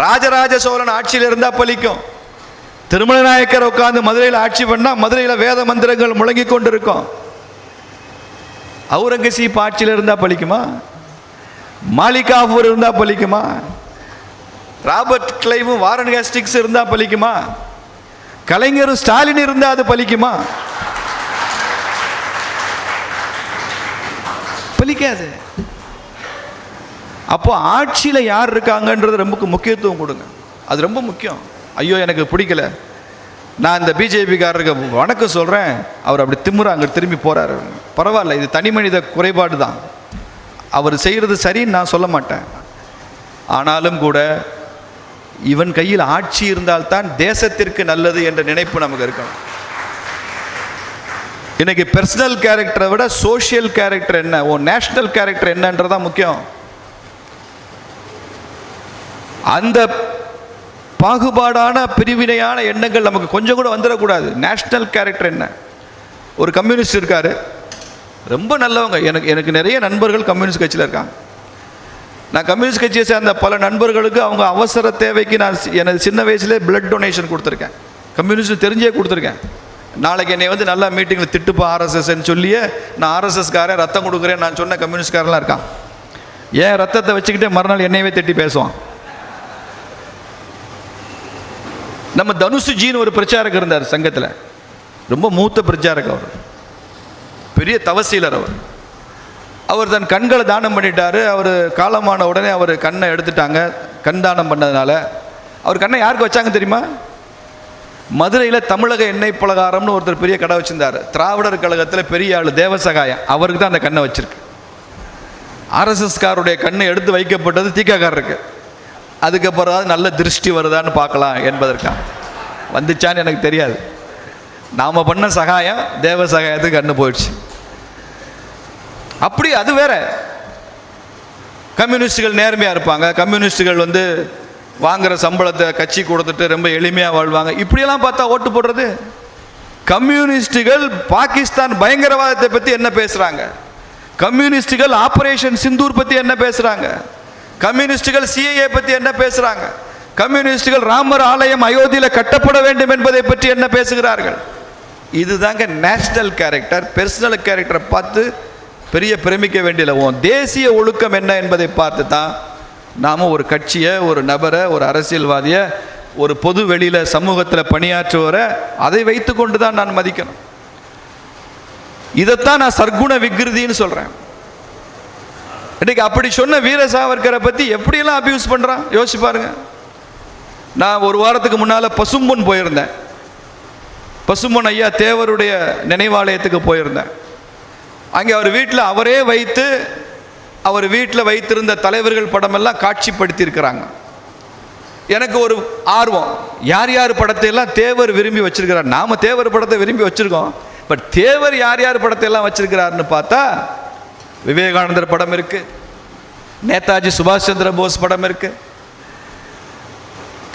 ராஜராஜ சோழன் ஆட்சியில் இருந்தா பலிக்கும், திருமல நாயக்கர் உட்கார்ந்து மதுரையில் ஆட்சி பண்ணா மதுரையில் வேத மந்திரங்கள் முழங்கி கொண்டிருக்கும். அவுரங்கசீப் ஆட்சியில் இருந்தா பலிக்குமா? மாலிகாஃபூர் இருந்தா பலிக்குமா? ராபர்ட் கிளைவும் வாரன் ஹேஸ்டிங்ஸ் இருந்தா பலிக்குமா? கலைஞரும் ஸ்டாலின் இருந்தா அது பலிக்குமா? பலிக்காது. அப்போ ஆட்சியில யார் இருக்காங்கன்றது ரொம்ப முக்கியத்துவம் கொடுங்க, அது ரொம்ப முக்கியம். ஐயோ எனக்கு பிடிக்கல, நான் இந்த பிஜேபிக்காரருக்கு வணக்கம் சொல்றேன், அவர் அப்படி திமுற அங்க திரும்பி போறாரு, பரவாயில்ல, இது தனி மனித குறைபாடு தான், அவர் செய்கிறது சரின்னு நான் சொல்ல மாட்டேன். ஆனாலும் கூட இவன் கையில் ஆட்சி இருந்தால்தான் தேசத்திற்கு நல்லது என்ற நினைப்பு நமக்கு இருக்கணும். இன்னைக்கு பர்சனல் கேரக்டரை விட சோஷியல் கேரக்டர் என்ன, நேஷனல் கேரக்டர் என்னன்றதான் முக்கியம். அந்த பாகுபாடான பிரிவினையான எண்ணங்கள் நமக்கு கொஞ்சம் கூட வந்துடக்கூடாது. நேஷனல் கேரக்டர் என்ன? ஒரு கம்யூனிஸ்ட் இருக்காரு, ரொம்ப நல்லவங்க, எனக்கு நிறைய நண்பர்கள் கம்யூனிஸ்ட் கட்சியில் இருக்காங்க. நான் கம்யூனிஸ்ட் கட்சியை சேர்ந்த பல நண்பர்களுக்கு அவங்க அவசர தேவைக்கு நான் எனது சின்ன வயசுலேயே பிளட் டொனேஷன் கொடுத்துருக்கேன், கம்யூனிஸ்ட் தெரிஞ்சே கொடுத்துருக்கேன். நாளைக்கு என்னை வந்து நல்லா மீட்டிங்கில் திட்டுப்பா ஆர்எஸ்எஸ்ன்னு சொல்லியே நான் ஆர்எஸ்எஸ்காரன் ரத்தம் கொடுக்குறேன் நான் சொன்ன கம்யூனிஸ்ட்காரெலாம் இருக்கான். ஏன் ரத்தத்தை வச்சுக்கிட்டே மறுநாள் என்னையவே திட்டி பேசுவான். நம்ம தனுசுஜின்னு ஒரு பிரச்சாரகர் இருந்தார் சங்கத்தில், ரொம்ப மூத்த பிரச்சாரகர், அவர் பெரிய தவசீலர். அவர் தன் கண்களை தானம் பண்ணிட்டாரு. அவர் காலமான உடனே அவர் கண்ணை எடுத்துட்டாங்க. கண் தானம் பண்ணதுனால அவர் கண்ணை யாருக்கு வச்சாங்க தெரியுமா? மதுரையில் தமிழக எண்ணெய் பலகாரம்னு ஒருத்தர் பெரிய கடை வச்சிருந்தார், திராவிடர் கழகத்தில் பெரிய ஆள் தேவசகாயம், அவருக்கு தான் அந்த கண்ணை வச்சிருக்கு. ஆர்எஸ்எஸ்காருடைய கண்ணை எடுத்து வைக்கப்பட்டது தீக்காக்காரருக்கு. அதுக்கப்புறம் நல்ல திருஷ்டி வருதான்னு பார்க்கலாம் என்பதற்காக வந்துச்சான்னு எனக்கு தெரியாது. நாம் பண்ண சகாயம் தேவ சகாயத்துக்கு கண்ணு போயிடுச்சு. அப்படி அது வேற. கம்யூனிஸ்டுகள் நேர்மையாக இருப்பாங்க, கம்யூனிஸ்டுகள் வந்து வாங்குற சம்பளத்தை கட்சி கொடுத்துட்டு ரொம்ப எளிமையாக வாழ்வாங்க. இப்படியெல்லாம் பார்த்தா ஓட்டு போடுறது. கம்யூனிஸ்டுகள் பாகிஸ்தான் பயங்கரவாதத்தை பற்றி என்ன பேசுகிறாங்க, கம்யூனிஸ்டுகள் ஆபரேஷன் சிந்தூர் பற்றி என்ன பேசுகிறாங்க, கம்யூனிஸ்டுகள் சிஏஏ பற்றி என்ன பேசுகிறாங்க, கம்யூனிஸ்டுகள் ராமர் ஆலயம் அயோத்தியில் கட்டப்பட வேண்டும் என்பதை பற்றி என்ன பேசுகிறார்கள். இதுதாங்க நேஷனல் கேரக்டர். பர்சனல் கேரக்டரை பார்த்து பெரிய பிரமிக்க வேண்டியதில்லை. தேசிய ஒழுக்கம் என்ன என்பதை பார்த்து தான் நாம் ஒரு கட்சியை, ஒரு நபரை, ஒரு அரசியல்வாதியை, ஒரு பொது வெளியில் சமூகத்தில் பணியாற்றுவரை அதை வைத்து கொண்டு தான் நான் மதிக்கணும். இதைத்தான் நான் சர்க்குண விக்ருதின்னு சொல்கிறேன். இன்னைக்கு அப்படி சொன்ன வீர சாவர்கரை பற்றி எப்படியெல்லாம் அபியூஸ் பண்ணுறான் யோசிச்சு பாருங்க. நான் ஒரு வாரத்துக்கு முன்னால் பசும்பொன் போயிருந்தேன். பசும்பொன் ஐயா தேவருடைய நினைவாலயத்துக்கு போயிருந்தேன். அங்கே அவர் வீட்டில் அவரே வைத்து அவர் வீட்டில் வைத்திருந்த தலைவர்கள் படமெல்லாம் காட்சிப்படுத்தி இருக்கிறாங்க. எனக்கு ஒரு ஆர்வம், யார் யார் படத்தை எல்லாம் தேவர் விரும்பி வச்சிருக்கிறார். நாம தேவர் படத்தை விரும்பி வச்சிருக்கோம், பட் தேவர் யார் யார் படத்தை எல்லாம் வச்சிருக்கிறாருன்னு பார்த்தா விவேகானந்தர் படம் இருக்கு, நேதாஜி சுபாஷ் சந்திர போஸ் படம் இருக்கு,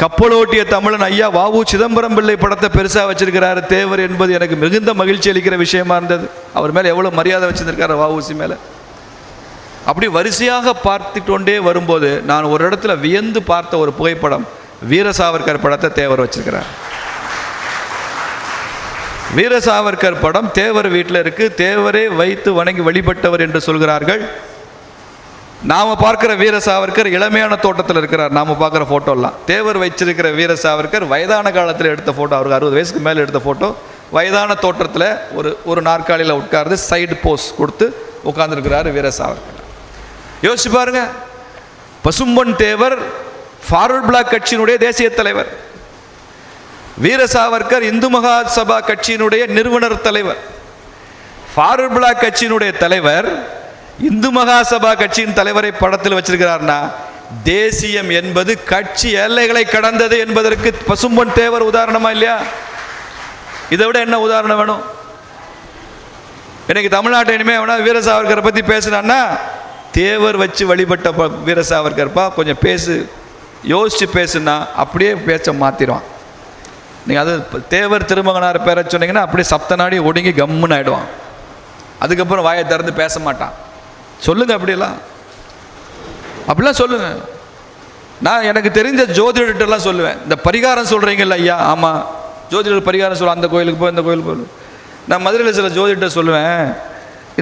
கப்பலோட்டிய தமிழன் ஐயா வாவு சிதம்பரம் பிள்ளை படத்தை பெருசா வச்சிருக்கிறாரு தேவர் என்பது எனக்கு மிகுந்த மகிழ்ச்சி அளிக்கிற விஷயமா இருந்தது. அவர் மேல எவ்வளவு மரியாதை வச்சிருக்காரு வாவுசி மேல. அப்படி வரிசையாக பார்த்துட்டு கொண்டே வரும்போது நான் ஒரு இடத்துல வியந்து பார்த்த ஒரு புகைப்படம், வீர சாவர்கர் படத்தை தேவர் வச்சிருக்கிறார். வீர சாவர்கர் படம் தேவர் வீட்டில் இருக்கு. தேவரே வைத்து வணங்கி வழிபட்டவர் என்று சொல்கிறார்கள். நாம பார்க்கிற வீர சாவர்கர் இளமையான தோட்டத்தில் இருக்கிறார். நாம பார்க்குற ஃபோட்டோலாம் தேவர் வச்சிருக்கிற வீர சாவர்கர் வயதான காலத்தில் எடுத்த ஃபோட்டோ. அவருக்கு 60 வயசுக்கு மேலே எடுத்த ஃபோட்டோ. வயதான தோற்றத்தில் ஒரு நாற்காலியில் உட்கார்ந்து சைடு போஸ் கொடுத்து உட்கார்ந்துருக்கிறாரு வீர சாவர்கர். யோசிச்சு பாருங்க, பசும்பொன் தேவர் ஃபார்வர்ட் பிளாக் கட்சியினுடைய தேசிய தலைவர், வீர சாவர்கர் இந்து மகா சபா கட்சியினுடைய நிறுவனர் தலைவர். ஃபார்வர்ட் பிளாக் கட்சியினுடைய தலைவர் இந்து மகாசபா கட்சியின் தலைவரை படத்தில் வச்சிருக்கிறார்னா, தேசியம் என்பது கட்சி எல்லைகளை கடந்தது என்பதற்கு பசும்பொன் தேவர் உதாரணமா இல்லையா? இதை விட என்ன உதாரணம் வேணும்? இன்னைக்கு தமிழ்நாட்டை இனிமே வேணா வீர சாவர்கரை பத்தி பேசினான்னா, தேவர் வச்சு வழிபட்ட வீர சாவர்கர்ப்பா, கொஞ்சம் பேசு, யோசிச்சு பேசுனா அப்படியே பேச்ச மாத்திடுவான். நீங்க அது தேவர் திருமகனார் பேர சொன்னீங்கன்னா அப்படியே சப்த நாடி ஒடுங்கி கம்முன்னு ஆயிடுவான். அதுக்கப்புறம் வாயை திறந்து பேச மாட்டான். சொல்லுங்க, அப்படிலாம் சொல்லுங்க. நான் எனக்கு தெரிஞ்ச ஜோதிடர்கிட்டலாம் சொல்லுவேன், இந்த பரிகாரம் சொல்றீங்கல்ல ஐயா, ஆமாம் ஜோதிடர் பரிகாரம் சொல்லுவேன், அந்த கோயிலுக்கு போய் இந்த கோயிலுக்கு போய். நான் மதுரையில் சில ஜோதிடர் சொல்லுவேன்,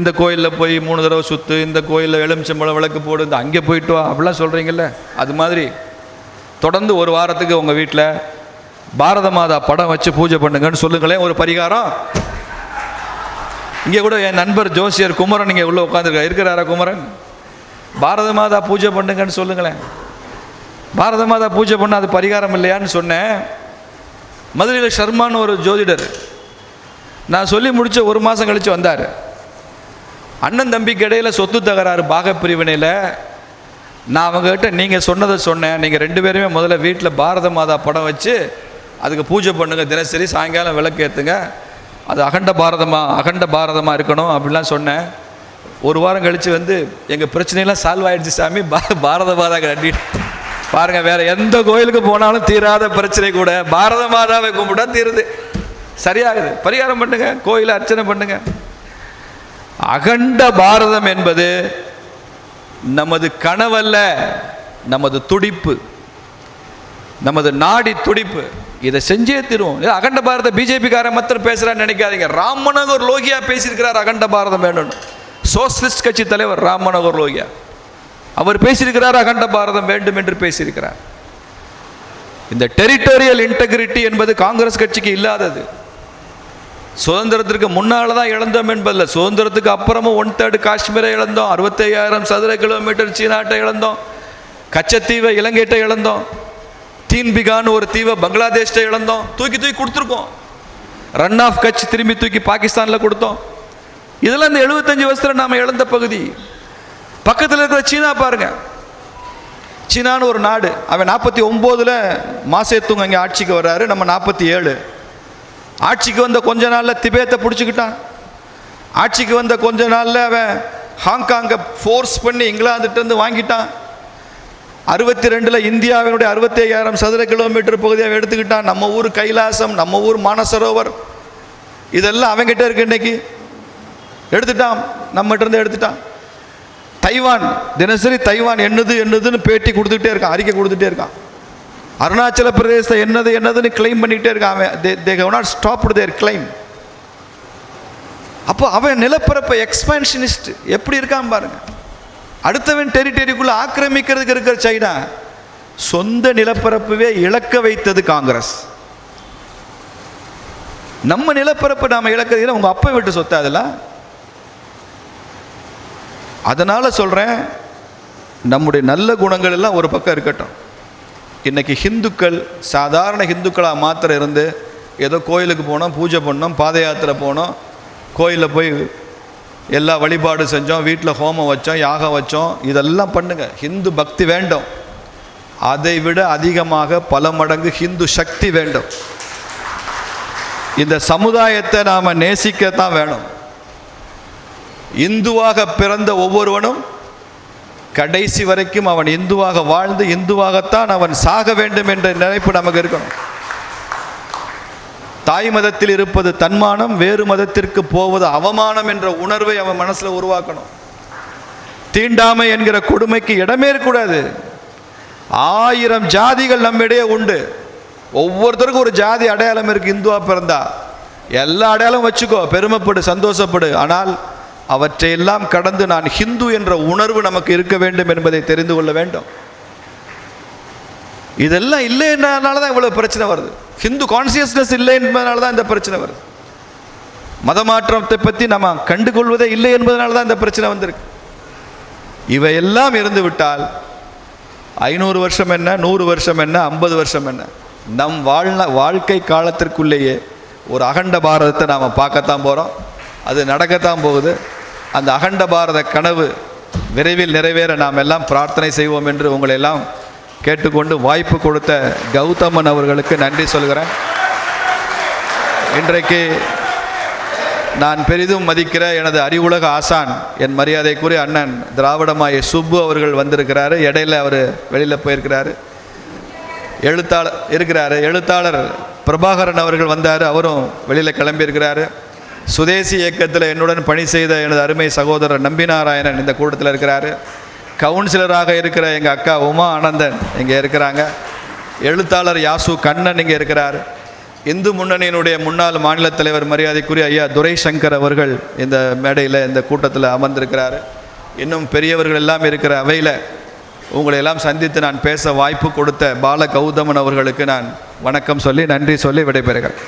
இந்த கோயிலில் போய் 3 தடவை சுற்று, இந்த கோயிலில் எலுமிச்சம்பழம் விளக்கு போடு, இந்த அங்கே போயிட்டு வா, அப்படிலாம் சொல்கிறீங்கல்ல. அது மாதிரி தொடர்ந்து ஒரு வாரத்துக்கு உங்கள் வீட்டில் பாரத மாதா படம் வச்சு பூஜை பண்ணுங்கன்னு சொல்லுங்களேன், ஒரு பரிகாரம். இங்கே கூட என் நண்பர் ஜோசியர் குமரன் இங்கே உள்ளே உட்காந்துருக்கா, இருக்கிறாரா குமரன்? பாரத மாதா பூஜை பண்ணுங்கன்னு சொல்லுங்களேன். பாரத மாதா பூஜை பண்ண அது பரிகாரம் இல்லையான்னு சொன்னேன். மதுரையில் ஷர்மான்னு ஒரு ஜோதிடர், நான் சொல்லி முடிச்ச 1 மாதம் கழித்து வந்தார். அண்ணன் தம்பிக்கு இடையில சொத்து தகராறு பாகப்பிரிவினையில். நான் அவங்ககிட்ட நீங்கள் சொன்னதை சொன்னேன், நீங்கள் 2 பேருமே முதல்ல வீட்டில் பாரத மாதா படம் வச்சு அதுக்கு பூஜை பண்ணுங்க, தினசரி சாயங்காலம் விளக்கு ஏற்றுங்க, அது அகண்ட பாரதமாக இருக்கணும் அப்படிலாம் சொன்னேன். 1 வாரம் கழித்து வந்து எங்கள் பிரச்சனையெல்லாம் சால்வ் ஆகிடுச்சு சாமி, பாரத மாதா கட்டி பாருங்க. வேற எந்த கோயிலுக்கு போனாலும் தீராத பிரச்சனை கூட பாரத மாதாவை கும்பிட்டா தீருது, சரியாகுது. பரிகாரம் பண்ணுங்க, கோயிலை அர்ச்சனை பண்ணுங்க. அகண்ட பாரதம் என்பது நமது கனவல்ல, நமது துடிப்பு, நமது நாடி துடிப்பு. இதை செஞ்சே தீரும். அகண்ட பாரத பிஜேபி காரன் மாத்திரம் பேசுறான்னு நினைக்காதீங்க. ராம் மனோகர் லோகியா பேசியிருக்கிறார் அகண்ட பாரதம் வேணும். சோசியலிஸ்ட் கட்சி தலைவர் ராம் மனோகர் லோகியா அவர் பேசியிருக்கிறார், அகண்ட பாரதம் வேண்டும் என்று பேசியிருக்கிறார். இந்த டெரிட்டோரியல் இன்டெகிரிட்டி என்பது காங்கிரஸ் கட்சிக்கு இல்லாதது. சுதந்திரத்திற்கு முன்னால தான் இழந்தோம் என்பதில்லை, சுதந்திரத்துக்கு அப்புறமும் 1/3 காஷ்மீரை இழந்தோம், 65,000 சதுர கிலோமீட்டர் சீனாட்டை இழந்தோம், கச்சத்தீவை இலங்கைட்டை இழந்தோம், தீன்பிகான்னு ஒரு தீவை பங்களாதேஷ்ட இழந்தோம், தூக்கி கொடுத்துருக்கோம். ரன் ஆஃப் கட்ச் திரும்பி தூக்கி பாகிஸ்தானில் கொடுத்தோம். இதெல்லாம் இந்த 75 வருஷத்தில் நாம் இழந்த பகுதி. பக்கத்தில் இருக்கிற சீனா பாருங்க, சீனான்னு ஒரு நாடு, அவன் 49ல் மாசேத்துங் அங்கே ஆட்சிக்கு வர்றாரு, நம்ம 47. ஆட்சிக்கு வந்த கொஞ்ச நாளில் திபேத்தை பிடிச்சிக்கிட்டான். ஆட்சிக்கு வந்த கொஞ்ச நாளில் அவன் ஹாங்காங்கை ஃபோர்ஸ் பண்ணி இங்கிலாந்துட்டு வாங்கிட்டான். 62ல் இந்தியாவினுடைய 65,000 சதுர கிலோமீட்டர் பகுதியை எடுத்துக்கிட்டான். நம்ம ஊர் கைலாசம், நம்ம ஊர் மானசரோவர், இதெல்லாம் அவங்ககிட்ட இருக்கு. இன்னைக்கு எடுத்துட்டான், நம்மகிட்ட இருந்து எடுத்துட்டான். தைவான், தினசரி தைவான் என்னதுன்னு பேட்டி கொடுத்துக்கிட்டே இருக்கான், அறிக்கை கொடுத்துட்டே இருக்கான். அருணாச்சல பிரதேசத்தை என்னதுன்னு கிளைம் பண்ணிக்கிட்டே இருக்கான். they have not stopped their claim. அப்போ அவன் நிலப்பரப்பை எக்ஸ்பான்ஷனிஸ்ட் எப்படி இருக்கான் பாருங்க. அடுத்தவன் டெரிட்டரிக்குள்ள ஆக்கிரமிக்கிறதுக்கு இருக்கிற சைனா சொந்த நிலப்பரப்பவே இழக்க வைத்தது காங்கிரஸ். நம்ம நிலப்பரப்பு நாம இழக்கிறதுல உங்க அப்பா விட்டு சொத்த அதெல்லாம். அதனால சொல்றேன், நம்முடைய நல்ல குணங்கள் எல்லாம் ஒரு பக்கம் இருக்கட்டும். இன்னைக்கு ஹிந்துக்கள் சாதாரண ஹிந்துக்களாக மாத்திரம் இருந்து ஏதோ கோயிலுக்கு போனோம், பூஜை பண்ணோம், பாத யாத்திரை போனோம், கோயிலில் போய் எல்லா வழிபாடு செஞ்சோம், வீட்டில் ஹோமம் வச்சோம், யாகம் வச்சோம், இதெல்லாம் பண்ணுங்க. ஹிந்து பக்தி வேண்டும். அதை விட அதிகமாக பல மடங்கு ஹிந்து சக்தி வேண்டும். இந்த சமுதாயத்தை நாம் நேசிக்கத்தான் வேணும். இந்துவாக பிறந்த ஒவ்வொருவனும் கடைசி வரைக்கும் அவன் இந்துவாக வாழ்ந்து இந்துவாகத்தான் அவன் சாக வேண்டும் என்ற நினைப்பு நமக்கு இருக்கணும். தாய் மதத்தில் இருப்பது தன்மானம், வேறு மதத்திற்கு போவது அவமானம் என்ற உணர்வை அவன் மனசுல உருவாக்கணும். தீண்டாமை என்கிற கொடுமைக்கு இடமே இருக்கக்கூடாது. 1000 ஜாதிகள் நம்மிடையே உண்டு. ஒவ்வொருத்தருக்கும் ஒரு ஜாதி அடையாளம் இருக்கு. இந்துவா பிறந்தா எல்லா அடையாளம் வச்சுக்கோ, பெருமைப்படு, சந்தோஷப்படு. ஆனால் அவற்றையெல்லாம் கடந்து நான் ஹிந்து என்ற உணர்வு நமக்கு இருக்க வேண்டும் என்பதை தெரிந்து கொள்ள வேண்டும். இதெல்லாம் இல்லை என்றனால தான் இவ்வளவு பிரச்சனை வருது. ஹிந்து கான்சியஸ்னஸ் இல்லை என்பதனால தான் இந்த பிரச்சனை வருது. மதமாற்றத்தை பற்றி நம்ம கண்டுகொள்வதே இல்லை என்பதனால தான் இந்த பிரச்சனை வந்திருக்கு. இவையெல்லாம் இருந்து விட்டால் 500 வருஷம் என்ன, 100 வருஷம் என்ன, 50 வருஷம் என்ன, நம் வாழ்க்கை காலத்திற்குள்ளேயே ஒரு அகண்ட பாரதத்தை நாம் பார்க்கத்தான் போகிறோம். அது நடக்கத்தான் போகுது. அந்த அகண்ட பாரத கனவு விரைவில் நிறைவேற நாம் எல்லாம் பிரார்த்தனை செய்வோம் என்று உங்களை எல்லாம் கேட்டுக்கொண்டு வாய்ப்பு கொடுத்த கௌதமன் அவர்களுக்கு நன்றி சொல்கிறேன். இன்றைக்கு நான் பெரிதும் மதிக்கிற எனது அறிவுலக ஆசான், என் மரியாதைக்குரிய அண்ணன் திராவிடமாய சுப்பு அவர்கள் வந்திருக்கிறாரு. இடையில அவர் வெளியில் போயிருக்கிறாரு. எழுத்தாளர் பிரபாகரன் அவர்கள் வந்தார், அவரும் வெளியில் கிளம்பியிருக்கிறாரு. சுதேசி இயக்கத்தில் என்னுடன் பணி செய்த எனது அருமை சகோதரர் நம்பிநாராயணன் இந்த கூட்டத்தில் இருக்கிறாரு. கவுன்சிலராக இருக்கிற எங்கள் அக்கா உமா ஆனந்தன் இங்கே இருக்கிறாங்க. எழுத்தாளர் யாசு கண்ணன் இங்கே இருக்கிறார். இந்து முன்னணியினுடைய முன்னாள் மாநில தலைவர் மரியாதைக்குரிய ஐயா துரைசங்கர் அவர்கள் இந்த மேடையில் இந்த கூட்டத்தில் அமர்ந்திருக்கிறார். இன்னும் பெரியவர்கள் எல்லாம் இருக்கிற அவையில் உங்களை எல்லாம் சந்தித்து நான் பேச வாய்ப்பு கொடுத்த பால கௌதமன் அவர்களுக்கு நான் வணக்கம் சொல்லி நன்றி சொல்லி விடைபெறுகிறேன்.